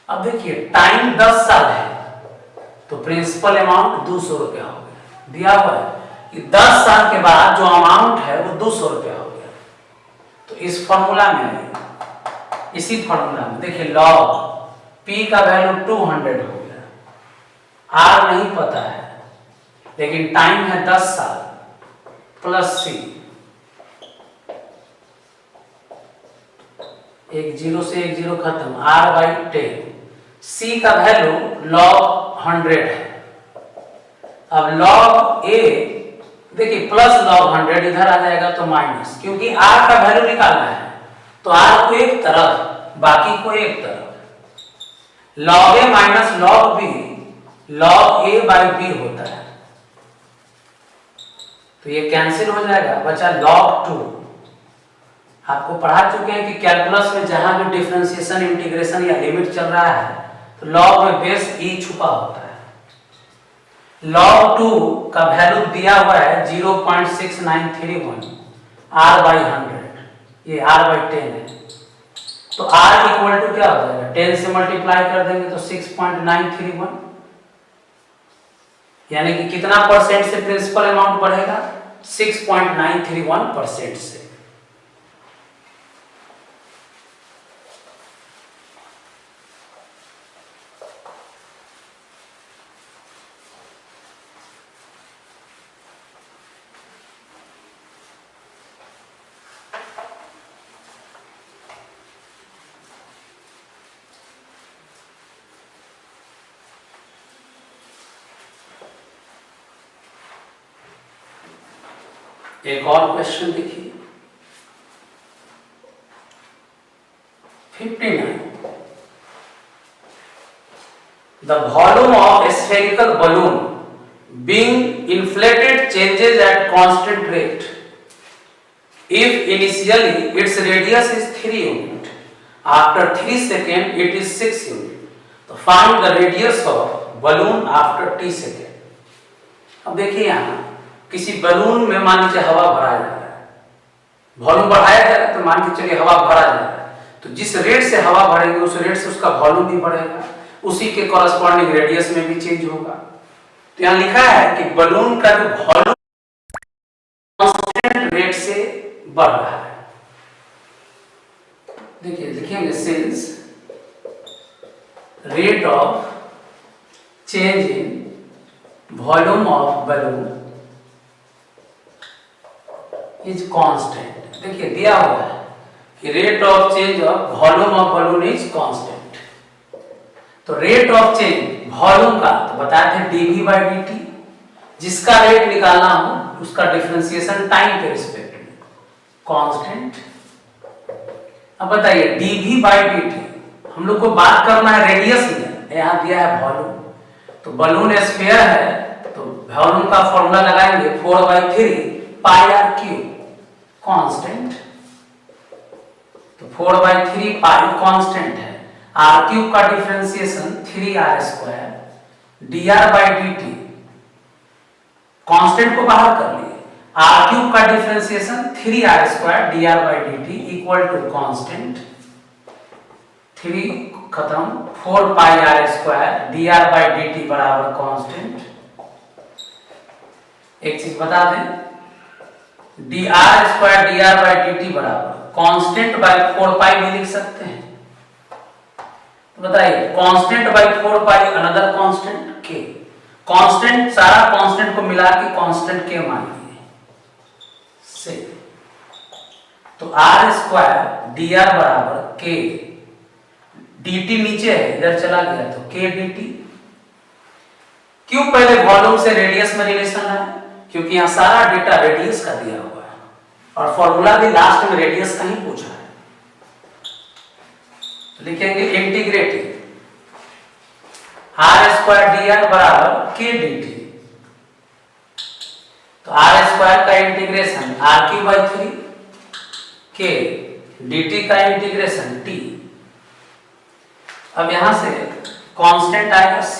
अब देखिए टाइम 10 साल है तो प्रिंसिपल अमाउंट 200 रुपया हो गया। दिया हुआ है कि 10 साल के बाद जो अमाउंट है वो 200 रुपया हो गया। तो इस फॉर्मूला में, इसी फॉर्मूला में देखिए log p का वैल्यू 200 हो गया, r नहीं पता है लेकिन टाइम है 10 साल प्लस c, एक 0 से एक 0 खत्म, r/10, c का वैल्यू log 100 है। अब log a देखिए प्लस log 100 इधर आ जाएगा तो माइनस, क्योंकि r का वैल्यू निकालना है तो r को एक तरफ बाकी को एक तरफ, log a minus log b log a/b होता है, तो ये कैंसिल हो जाएगा, बचा log 2। आपको पढ़ा चुके हैं कि कैलकुलस में जहां भी डिफरेंशिएशन, इंटीग्रेशन या लिमिट चल रहा है तो log में बेस e छुपा होता है। log 2 का वैल्यू दिया हुआ है 0.6931 r/100, ये r/10 है, तो r इक्वल टू क्या हो जाएगा, 10 से मल्टीप्लाई कर देंगे तो 6.931, यानी कि कितना परसेंट से प्रिंसिपल अमाउंट बढ़ेगा, 6.931% से। एक और क्वेश्चन देखिए 59, the volume of a spherical balloon being inflated changes at constant rate if initially its radius is 3 unit, after 3 seconds it is 6 unit, तो find the radius of balloon after t second। अब देखिए यहाँ किसी balloon में मान लीजिए हवा भरा जा रहा है, वॉल्यूम बढ़ाया जा रहा है, तो मान के चलिए हवा भरा जा रहा है, तो जिस रेट से हवा भरेंगे उस रेट से उसका वॉल्यूम भी बढ़ेगा, उसी के कॉरस्पॉन्डिंग रेडियस में भी चेंज होगा। तो यहाँ लिखा है कि बलून का जो वॉल्यूम कांस्टेंट रेट से बढ़ रहा है। देखिए लिखेंगे since rate of change in volume of balloon is constant. देखिए दिया हुआ है कि rate of change of volume of balloon is constant, तो रेट ऑफ चेंज वॉल्यूम का तो बताए थे dv/dt, जिसका रेट निकालना हो उसका डिफरेंशिएशन टाइम के रिस्पेक्ट में कांस्टेंट। अब बताइए dv/dt हम लोग को बात करना है रेडियस में, यहाँ दिया है वॉल्यूम, तो बलून स्फीयर है तो वॉल्यूम का फॉर्मूला लगाएंगे 4/3 पाई आर क्यूब कांस्टेंट, तो 4/3 पाई कांस्टेंट है, आर क्यूब का डिफरेंशिएशन 3r² dr/dt, कांस्टेंट को बाहर कर लिए, आर क्यूब का differentiation 3r² dr/dt equal to constant 3 खत्म 4πr² dr/dt बराबर कांस्टेंट। एक चीज बता दें, dr² dr/dt बराबर कांस्टेंट बाय 4π भी लिख सकते हैं। तो बताइए constant by 4π another constant k, constant सारा कांस्टेंट को मिला के कांस्टेंट k मान लीजिए से, तो r² dr बराबर k, dt नीचे है इधर चला गया तो k dt। क्यों पहले वॉल्यूम से रेडियस में रिलेशन है? क्योंकि यहां सारा डेटा रेडियस का दिया हुआ है और फॉर्मूला भी लास्ट में रेडियस का ही पूछा है। तो लिखेंगे इंटीग्रेटिंग r² dr बराबर k dt, तो r² का इंटीग्रेशन r³ k, dt का इंटीग्रेशन t। अब यहां से कांस्टेंट आएगा c,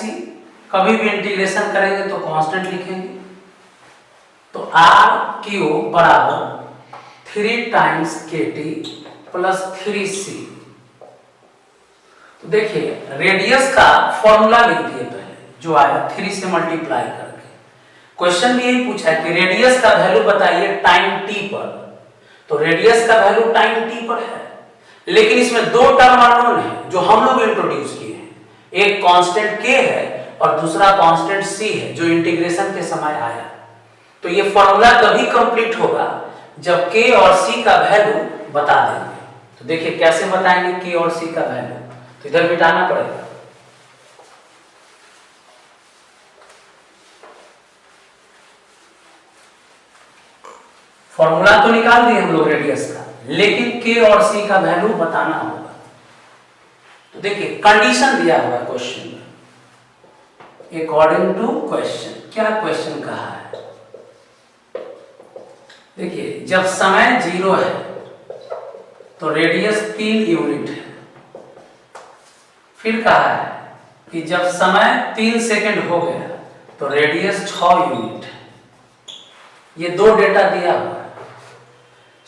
कभी भी इंटीग्रेशन करेंगे तो कांस्टेंट लिखेंगे, तो r³ बराबर 3 टाइम्स kt प्लस 3c। तो देखिए रेडियस का फॉर्मूला लिख दिए पहले, जो आया 3 से मल्टीप्लाई करके। क्वेश्चन भी यही पूछा है कि रेडियस का वैल्यू बताइए टाइम t पर, तो रेडियस का वैल्यू टाइम t पर है, लेकिन इसमें दो टर्म अननोन है जो हम लोग इंट्रोड्यूस किए हैं, एक कांस्टेंट k है और दूसरा कांस्टेंट c है जो इंटीग्रेशन के समय आया। तो ये फॉर्मूला तभी कंप्लीट होगा जब k और c का वैल्यू बता देंगे। तो देखिए कैसे बताएंगे k और c का वैल्यू, तो इधर मिटाना पड़ेगा। फॉर्मूला तो निकाल दिए हम लोग रेडियस का, लेकिन k और c का वैल्यू बताना होगा। तो देखिए कंडीशन दिया हुआ है क्वेश्चन में, अकॉर्डिंग टू क्वेश्चन। क्या क्वेश्चन कहा है? देखिए जब समय 0 है तो रेडियस 3 यूनिट है। फिर कहा है कि जब समय 3 सेकंड हो गया तो रेडियस 6 यूनिट है। ये दो डेटा दिया हुआ है।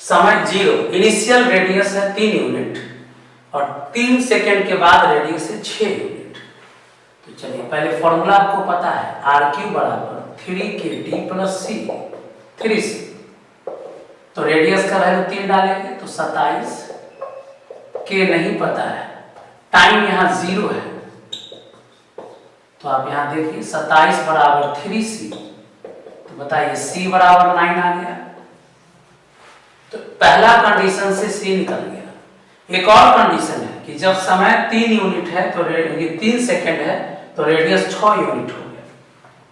समय 0, इनिशियल रेडियस है 3 यूनिट और 3 सेकंड के बाद रेडियस है 6 यूनिट। तो चलिए पहले फॉर्मूला आपको पता है, r³ बराबर 3kt प्लस c 3c। तो रेडियस का वैल्यू 3 डालेंगे तो 27, k नहीं पता है, टाइम यहाँ 0 है, तो आप यहाँ देखिए 27 बराबर 3c, तो बताइए c बराबर 9 आ गया। तो पहला कंडीशन से c निकल गया। एक और कंडीशन है कि जब समय 3 यूनिट है तो ये 3 सेकंड है तो रेडियस 6 यूनिट हो गया।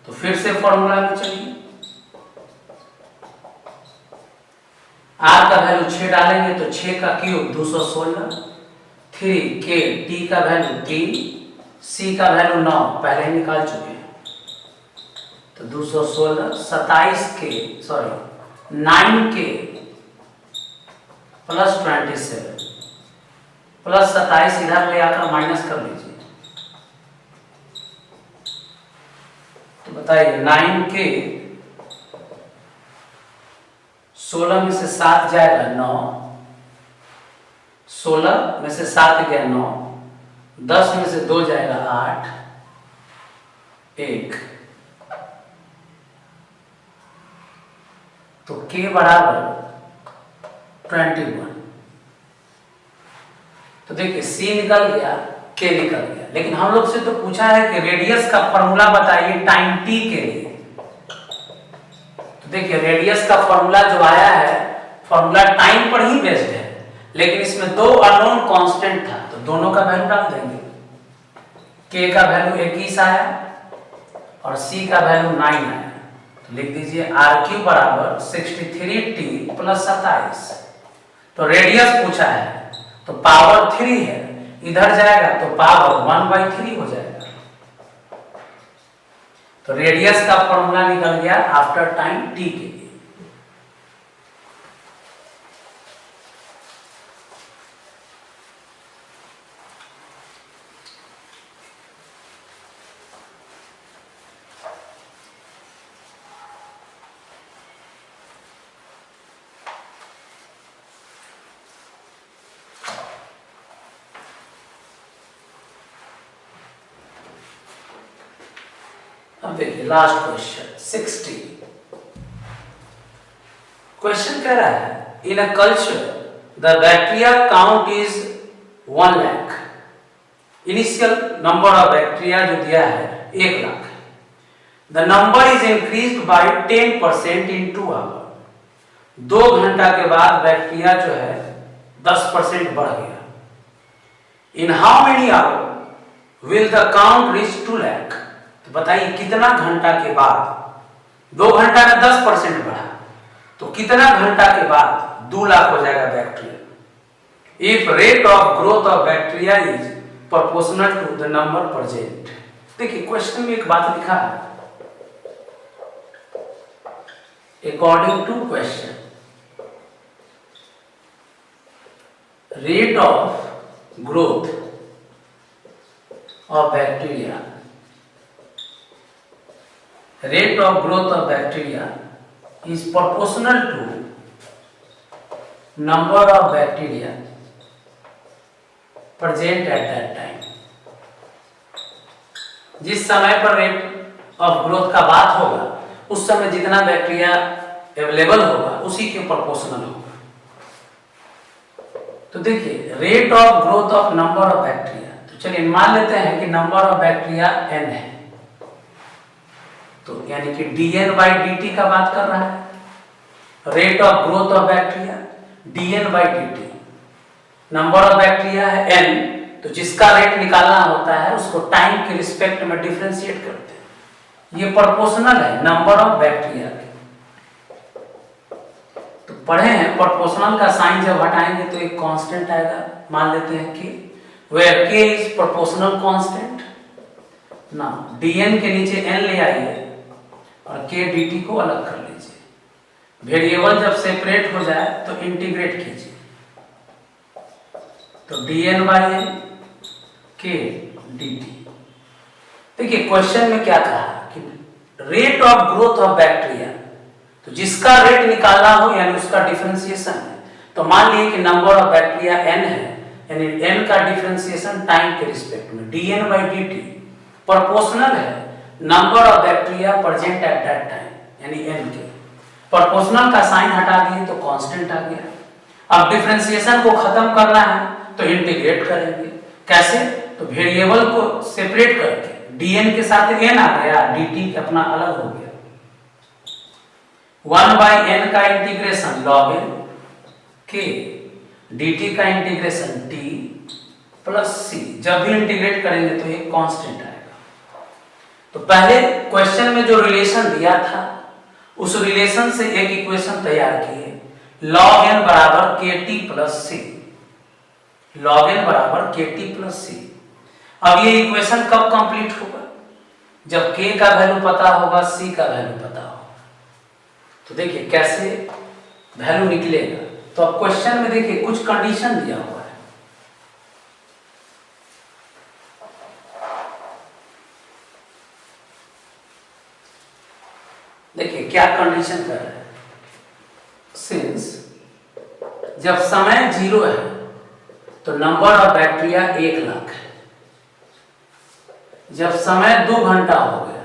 तो फिर से फॉर्मूला में चलिए, r का वैल्यू 6 डालेंगे तो 6 का क्यूब 216, 3k, t का वैल्यू 3, c का वैल्यू 9 पहले ही निकाल चुके हैं, तो 216, 27k sorry 9k plus 27 plus 27 इधर ले आकर माइनस कर लीजिए। तो बताइए 9k 16 में से 7 जाएगा 9, 16 में से 7 गया 9, 10 में से 2 जाएगा 8, 1, तो k बराबर 21। तो देखिए c निकल गया, k निकल गया, लेकिन हम लोग से तो पूछा है कि रेडियस का फॉर्मूला बताइए टाइम t के लिए। तो देखिए रेडियस का फॉर्मूला जो आया है, फॉर्मूला टाइम पर ही बेस्ड है, लेकिन इसमें दो अननोन कांस्टेंट था, तो दोनों का वैल्यू डाल देंगे। k का वैल्यू 21 आया और c का वैल्यू 9 आया, तो लिख दीजिए r³ बराबर 63t प्लस 27। तो रेडियस पूछा है तो पावर 3 है, इधर जाएगा तो पावर 1/3 हो जाएगा। तो रेडियस का फॉर्मूला निकल गया आफ्टर टाइम t के लिए। अब देखिए लास्ट क्वेश्चन 60। क्वेश्चन कह रहा है in a culture the bacteria count is 1 lakh. Initial number of bacteria जो दिया है 1 लाख है। The number is increased by 10% in 2 hour. 2 घंटा के बाद बैक्टीरिया जो है 10% बढ़ गया। In how many hour will the count reach 2 lakh. तो बताइए कितना घंटा के बाद, 2 घंटा में 10% बढ़ा, तो कितना घंटा के बाद 2 लाख हो जाएगा bacteria. If rate of growth of bacteria is proportional to the number present. देखिए क्वेश्चन में एक बात लिखा है, according to question rate of growth of bacteria, rate of growth of bacteria is proportional to number of bacteria present at that time। जिस समय पर rate of growth का बात होगा उस समय जितना बैक्टीरिया अवेलेबल होगा उसी के प्रोपोर्शनल होगा। तो देखिए rate of growth of number of bacteria, तो चलिए मान लेते हैं कि नंबर ऑफ बैक्टीरिया n है, तो यानी कि dn/dt का बात कर रहा है। Rate of growth of bacteria dn/dt, number of bacteria है n, तो जिसका रेट निकालना होता है उसको टाइम के रिस्पेक्ट में डिफरेंशिएट करते हैं। ये प्रोपोर्शनल है नंबर ऑफ बैक्टीरिया के। तो पढ़े हैं प्रोपोर्शनल का साइन जब हटाएंगे तो एक कांस्टेंट आएगा, मान लेते हैं कि where k is proportional constant ना, dn के नीचे n ले आइए और k dt को अलग कर लीजिए। वेरिएबल जब सेपरेट हो जाए तो इंटीग्रेट कीजिए, तो dn/n k dt। देखिए क्वेश्चन में क्या कहा कि rate of growth of bacteria, तो जिसका रेट निकालना हो यानी उसका डिफरेंशिएशन है। तो मान लीजिए कि नंबर ऑफ बैक्टीरिया n है, यानी n का डिफरेंशिएशन टाइम के रिस्पेक्ट में dn/dt प्रोपोर्शनल है number of bacteria present at that time यानी n के। प्रोपोर्शनल का साइन हटा दिए तो कांस्टेंट आ गया। अब डिफरेंशिएशन को खत्म करना है तो इंटीग्रेट करेंगे। कैसे? तो वेरिएबल को सेपरेट करके dn के साथ n आ गया, dt अपना अलग हो गया। 1/n का integration log n k, dt का इंटीग्रेशन t प्लस c। जब भी इंटीग्रेट करेंगे तो एक कांस्टेंट आएगा। तो पहले क्वेश्चन में जो रिलेशन दिया था उस रिलेशन से एक इक्वेशन तैयार किए, log n बराबर kt plus c, log n बराबर kt प्लस c। अब ये इक्वेशन कब कंप्लीट होगा? जब k का वैल्यू पता होगा, c का वैल्यू पता होगा। तो देखिए कैसे वैल्यू निकलेगा। तो अब क्वेश्चन में देखिए कुछ कंडीशन दिया हुआ है। देखिए क्या कंडीशन कर रहा है, सिंस जब समय 0 है तो नंबर ऑफ बैक्टीरिया 1 लाख है। जब समय 2 घंटा हो गया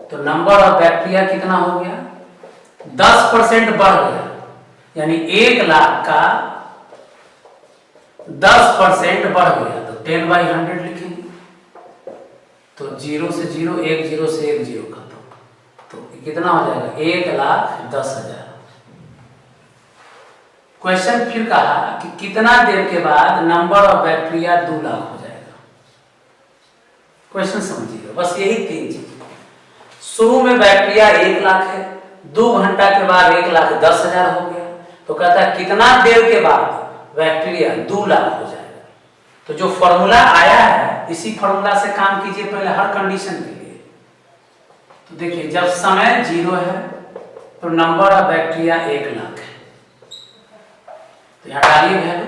तो नंबर ऑफ बैक्टीरिया कितना हो गया? 10% बढ़ गया, यानी 1 लाख का 10% बढ़ गया, तो 10/100 लिखेंगे। तो 0 से 0, 1 0 से 1 0 खत्म, तो कितना हो जाएगा? 1,10,000। क्वेश्चन फिर कहा कि कितना देर के बाद नंबर ऑफ बैक्टीरिया 2 लाख हो जाएगा। क्वेश्चन समझिएगा, बस यही 3 चीज। शुरू में बैक्टीरिया 1 लाख है, 2 घंटा के बाद 1,10,000 हो गया, तो कहता है कितना देर के बाद बैक्टीरिया 2 लाख हो जाएगा। तो जो फॉर्मूला आया है इसी फॉर्मूला से काम कीजिए पहले हर कंडीशन के लिए। तो देखिए जब समय 0 है तो नंबर ऑफ बैक्टीरिया 1 लाख है, तो यहां डालिए वैल्यू,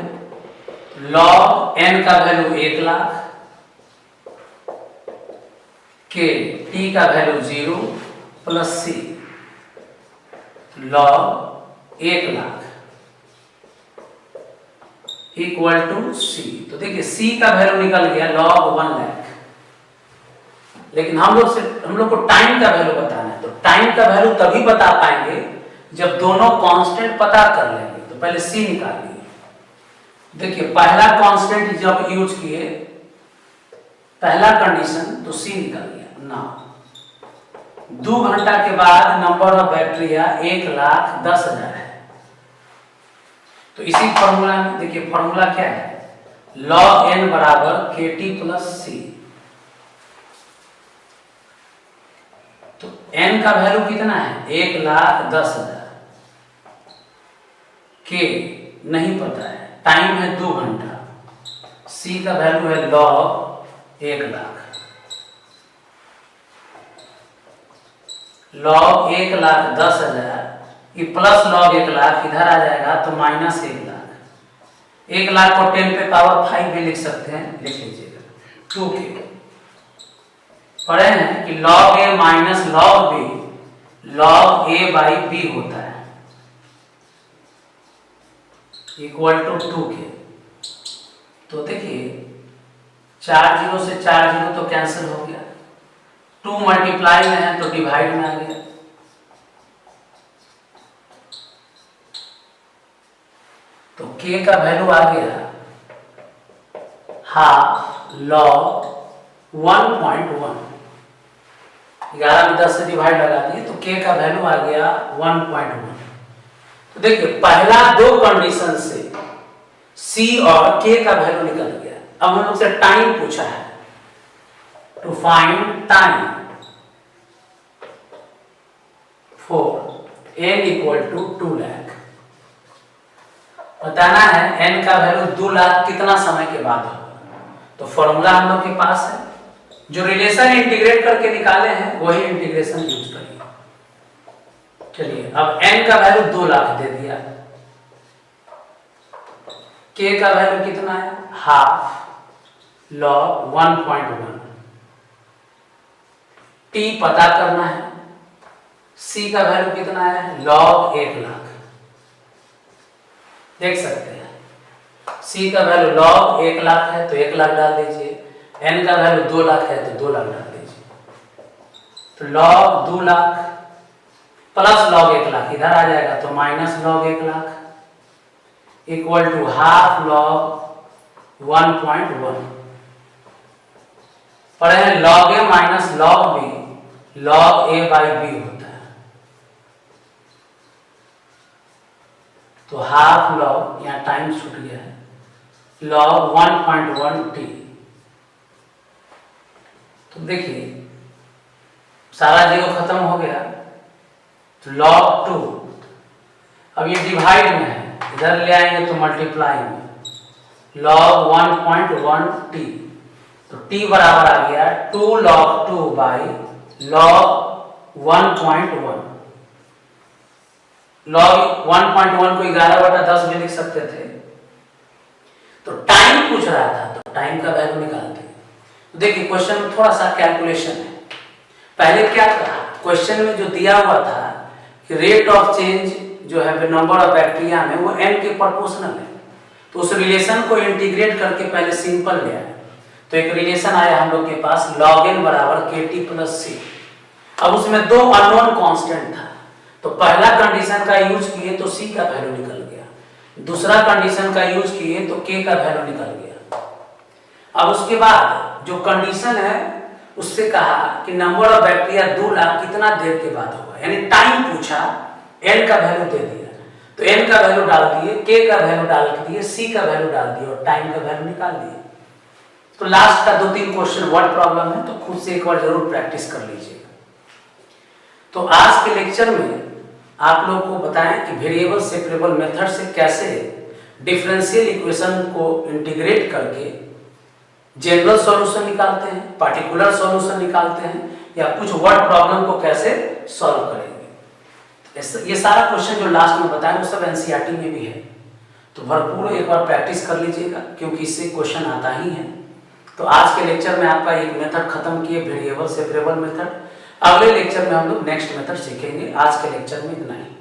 log n का वैल्यू 1 लाख, k t का value 0 plus c, log 1 lakh equal to c। तो देखिए c का वैल्यू निकल गया log 1 लाख। लेकिन हम लोग को टाइम का वैल्यू बताना है, तो टाइम का वैल्यू तभी बता पाएंगे जब दोनों कांस्टेंट पता कर लेंगे। तो पहले सी निकालिए। देखिए पहला कांस्टेंट जब यूज किए, पहला कंडीशन, तो सी निकल गया ना। 2 घंटा के बाद नंबर ऑफ बैक्टीरिया 1,10,000 है। तो इसी फॉर्मूला में देखिए, फॉर्मूला क्या है, log n बराबर kt प्लस सी। तो n का वैल्यू कितना है, 1,10,000। k नहीं पता है, टाइम है 2 घंटा, c का वैल्यू है log 1,00,000। log 1,10,000 ये प्लस log 1,00,000 इधर आ जाएगा तो माइनस 1,00,000। 1,00,000 को 10 पे पावर 5 भी लिख सकते हैं, लिख लीजिएगा 2k। पढ़े हैं कि log a minus log b log a by b होता है, इक्वल टू 2k। तो देखिए 4 0 से 4 0 तो कैंसिल हो गया, 2 मल्टीप्लाई में है तो डिवाइड में आ गया। तो k का वैल्यू आ गया हाफ log 1.1। 11 में 10 से डिवाइड लगा दिए तो k का वैल्यू आ गया 1.1। तो देखिए पहला 2 कंडीशन से c और k का वैल्यू निकल गया। अब हम लोग से टाइम पूछा है, to find time for n equal to 2 lakh. बताना है n का वैल्यू 2 लाख कितना समय के बाद होगा। तो फॉर्मूला हम लोग के पास है, जो रिलेशन इंटीग्रेट करके निकाले हैं वही इंटीग्रेशन यूज करिए। चलिए अब n का वैल्यू 2 लाख दे दिया, k का वैल्यू कितना है, हाफ log 1.1। t पता करना है, c का वैल्यू कितना है, log 1,00,000। देख सकते हैं c का वैल्यू log 1,00,000 है तो 1,00,000 डाल दीजिए, n का वैल्यू 2 लाख है तो 2 लाख डाल दीजिए। तो log 2 लाख प्लस log 1,00,000 इधर आ जाएगा तो minus log 1,00,000 equal to half log 1.1। पढ़े हैं log a minus log b log a by b होता है। तो हाफ log, यहाँ टाइम छूट गया है, log 1.1 t। तो देखिए सारा जीरो खत्म हो गया, तो log 2। अब ये डिवाइड में है, इधर ले आएंगे तो मल्टीप्लाई में, log 1.1 t। तो t बराबर आ गया 2 log 2 बाई log 1.1। log 1.1 को 11/10 भी लिख सकते थे। तो टाइम पूछ रहा था तो टाइम का वैल्यू निकालते। तो देखिए क्वेश्चन में थोड़ा सा कैलकुलेशन है। पहले क्या कहा, क्वेश्चन में जो दिया हुआ था कि रेट ऑफ चेंज जो है नंबर ऑफ बैक्टीरिया में वो n के प्रोपोर्शनल है। तो उस रिलेशन को इंटीग्रेट करके पहले सिंपल ले आए। तो एक रिलेशन आया हम लोग के पास log n बराबर kt प्लस c। अब उसमें 2 अननोन कांस्टेंट था, तो पहला कंडीशन का यूज किए तो c का वैल्यू निकल गया, दूसरा कंडीशन का यूज किए तो k का वैल्यू निकल गया। अब उसके बाद जो कंडीशन है उससे कहा कि नंबर ऑफ बैक्टीरिया 2 लाख कितना देर के बाद होगा, यानी टाइम पूछा, n का वैल्यू दे दिया तो n का वैल्यू डाल दिए, k का वैल्यू डाल दिए, c का वैल्यू डाल दिए और टाइम का वैल्यू निकाल दिए। तो लास्ट का 2-3 क्वेश्चन वर्ड प्रॉब्लम है, तो खुद से एक बार जरूर प्रैक्टिस कर लीजिएगा। तो आज के लेक्चर में आप लोग को बताएं कि वेरिएबल सेपरेबल मेथड से कैसे डिफरेंशियल इक्वेशन को इंटीग्रेट करके जनरल सॉल्यूशन निकालते हैं, पार्टिकुलर सॉल्यूशन निकालते हैं, या कुछ वर्ड प्रॉब्लम को कैसे सॉल्व करेंगे। ये सारा क्वेश्चन जो लास्ट में बताया वो सब एनसीईआरटी में भी है, तो भरपूर एक बार प्रैक्टिस कर लीजिएगा क्योंकि इससे क्वेश्चन आता ही है। तो आज के लेक्चर में आपका एक मेथड खत्म किए, वेरिएबल सेपरेबल मेथड। अगले लेक्चर में हम लोग नेक्स्ट मेथड सीखेंगे। आज के लेक्चर में इतना ही।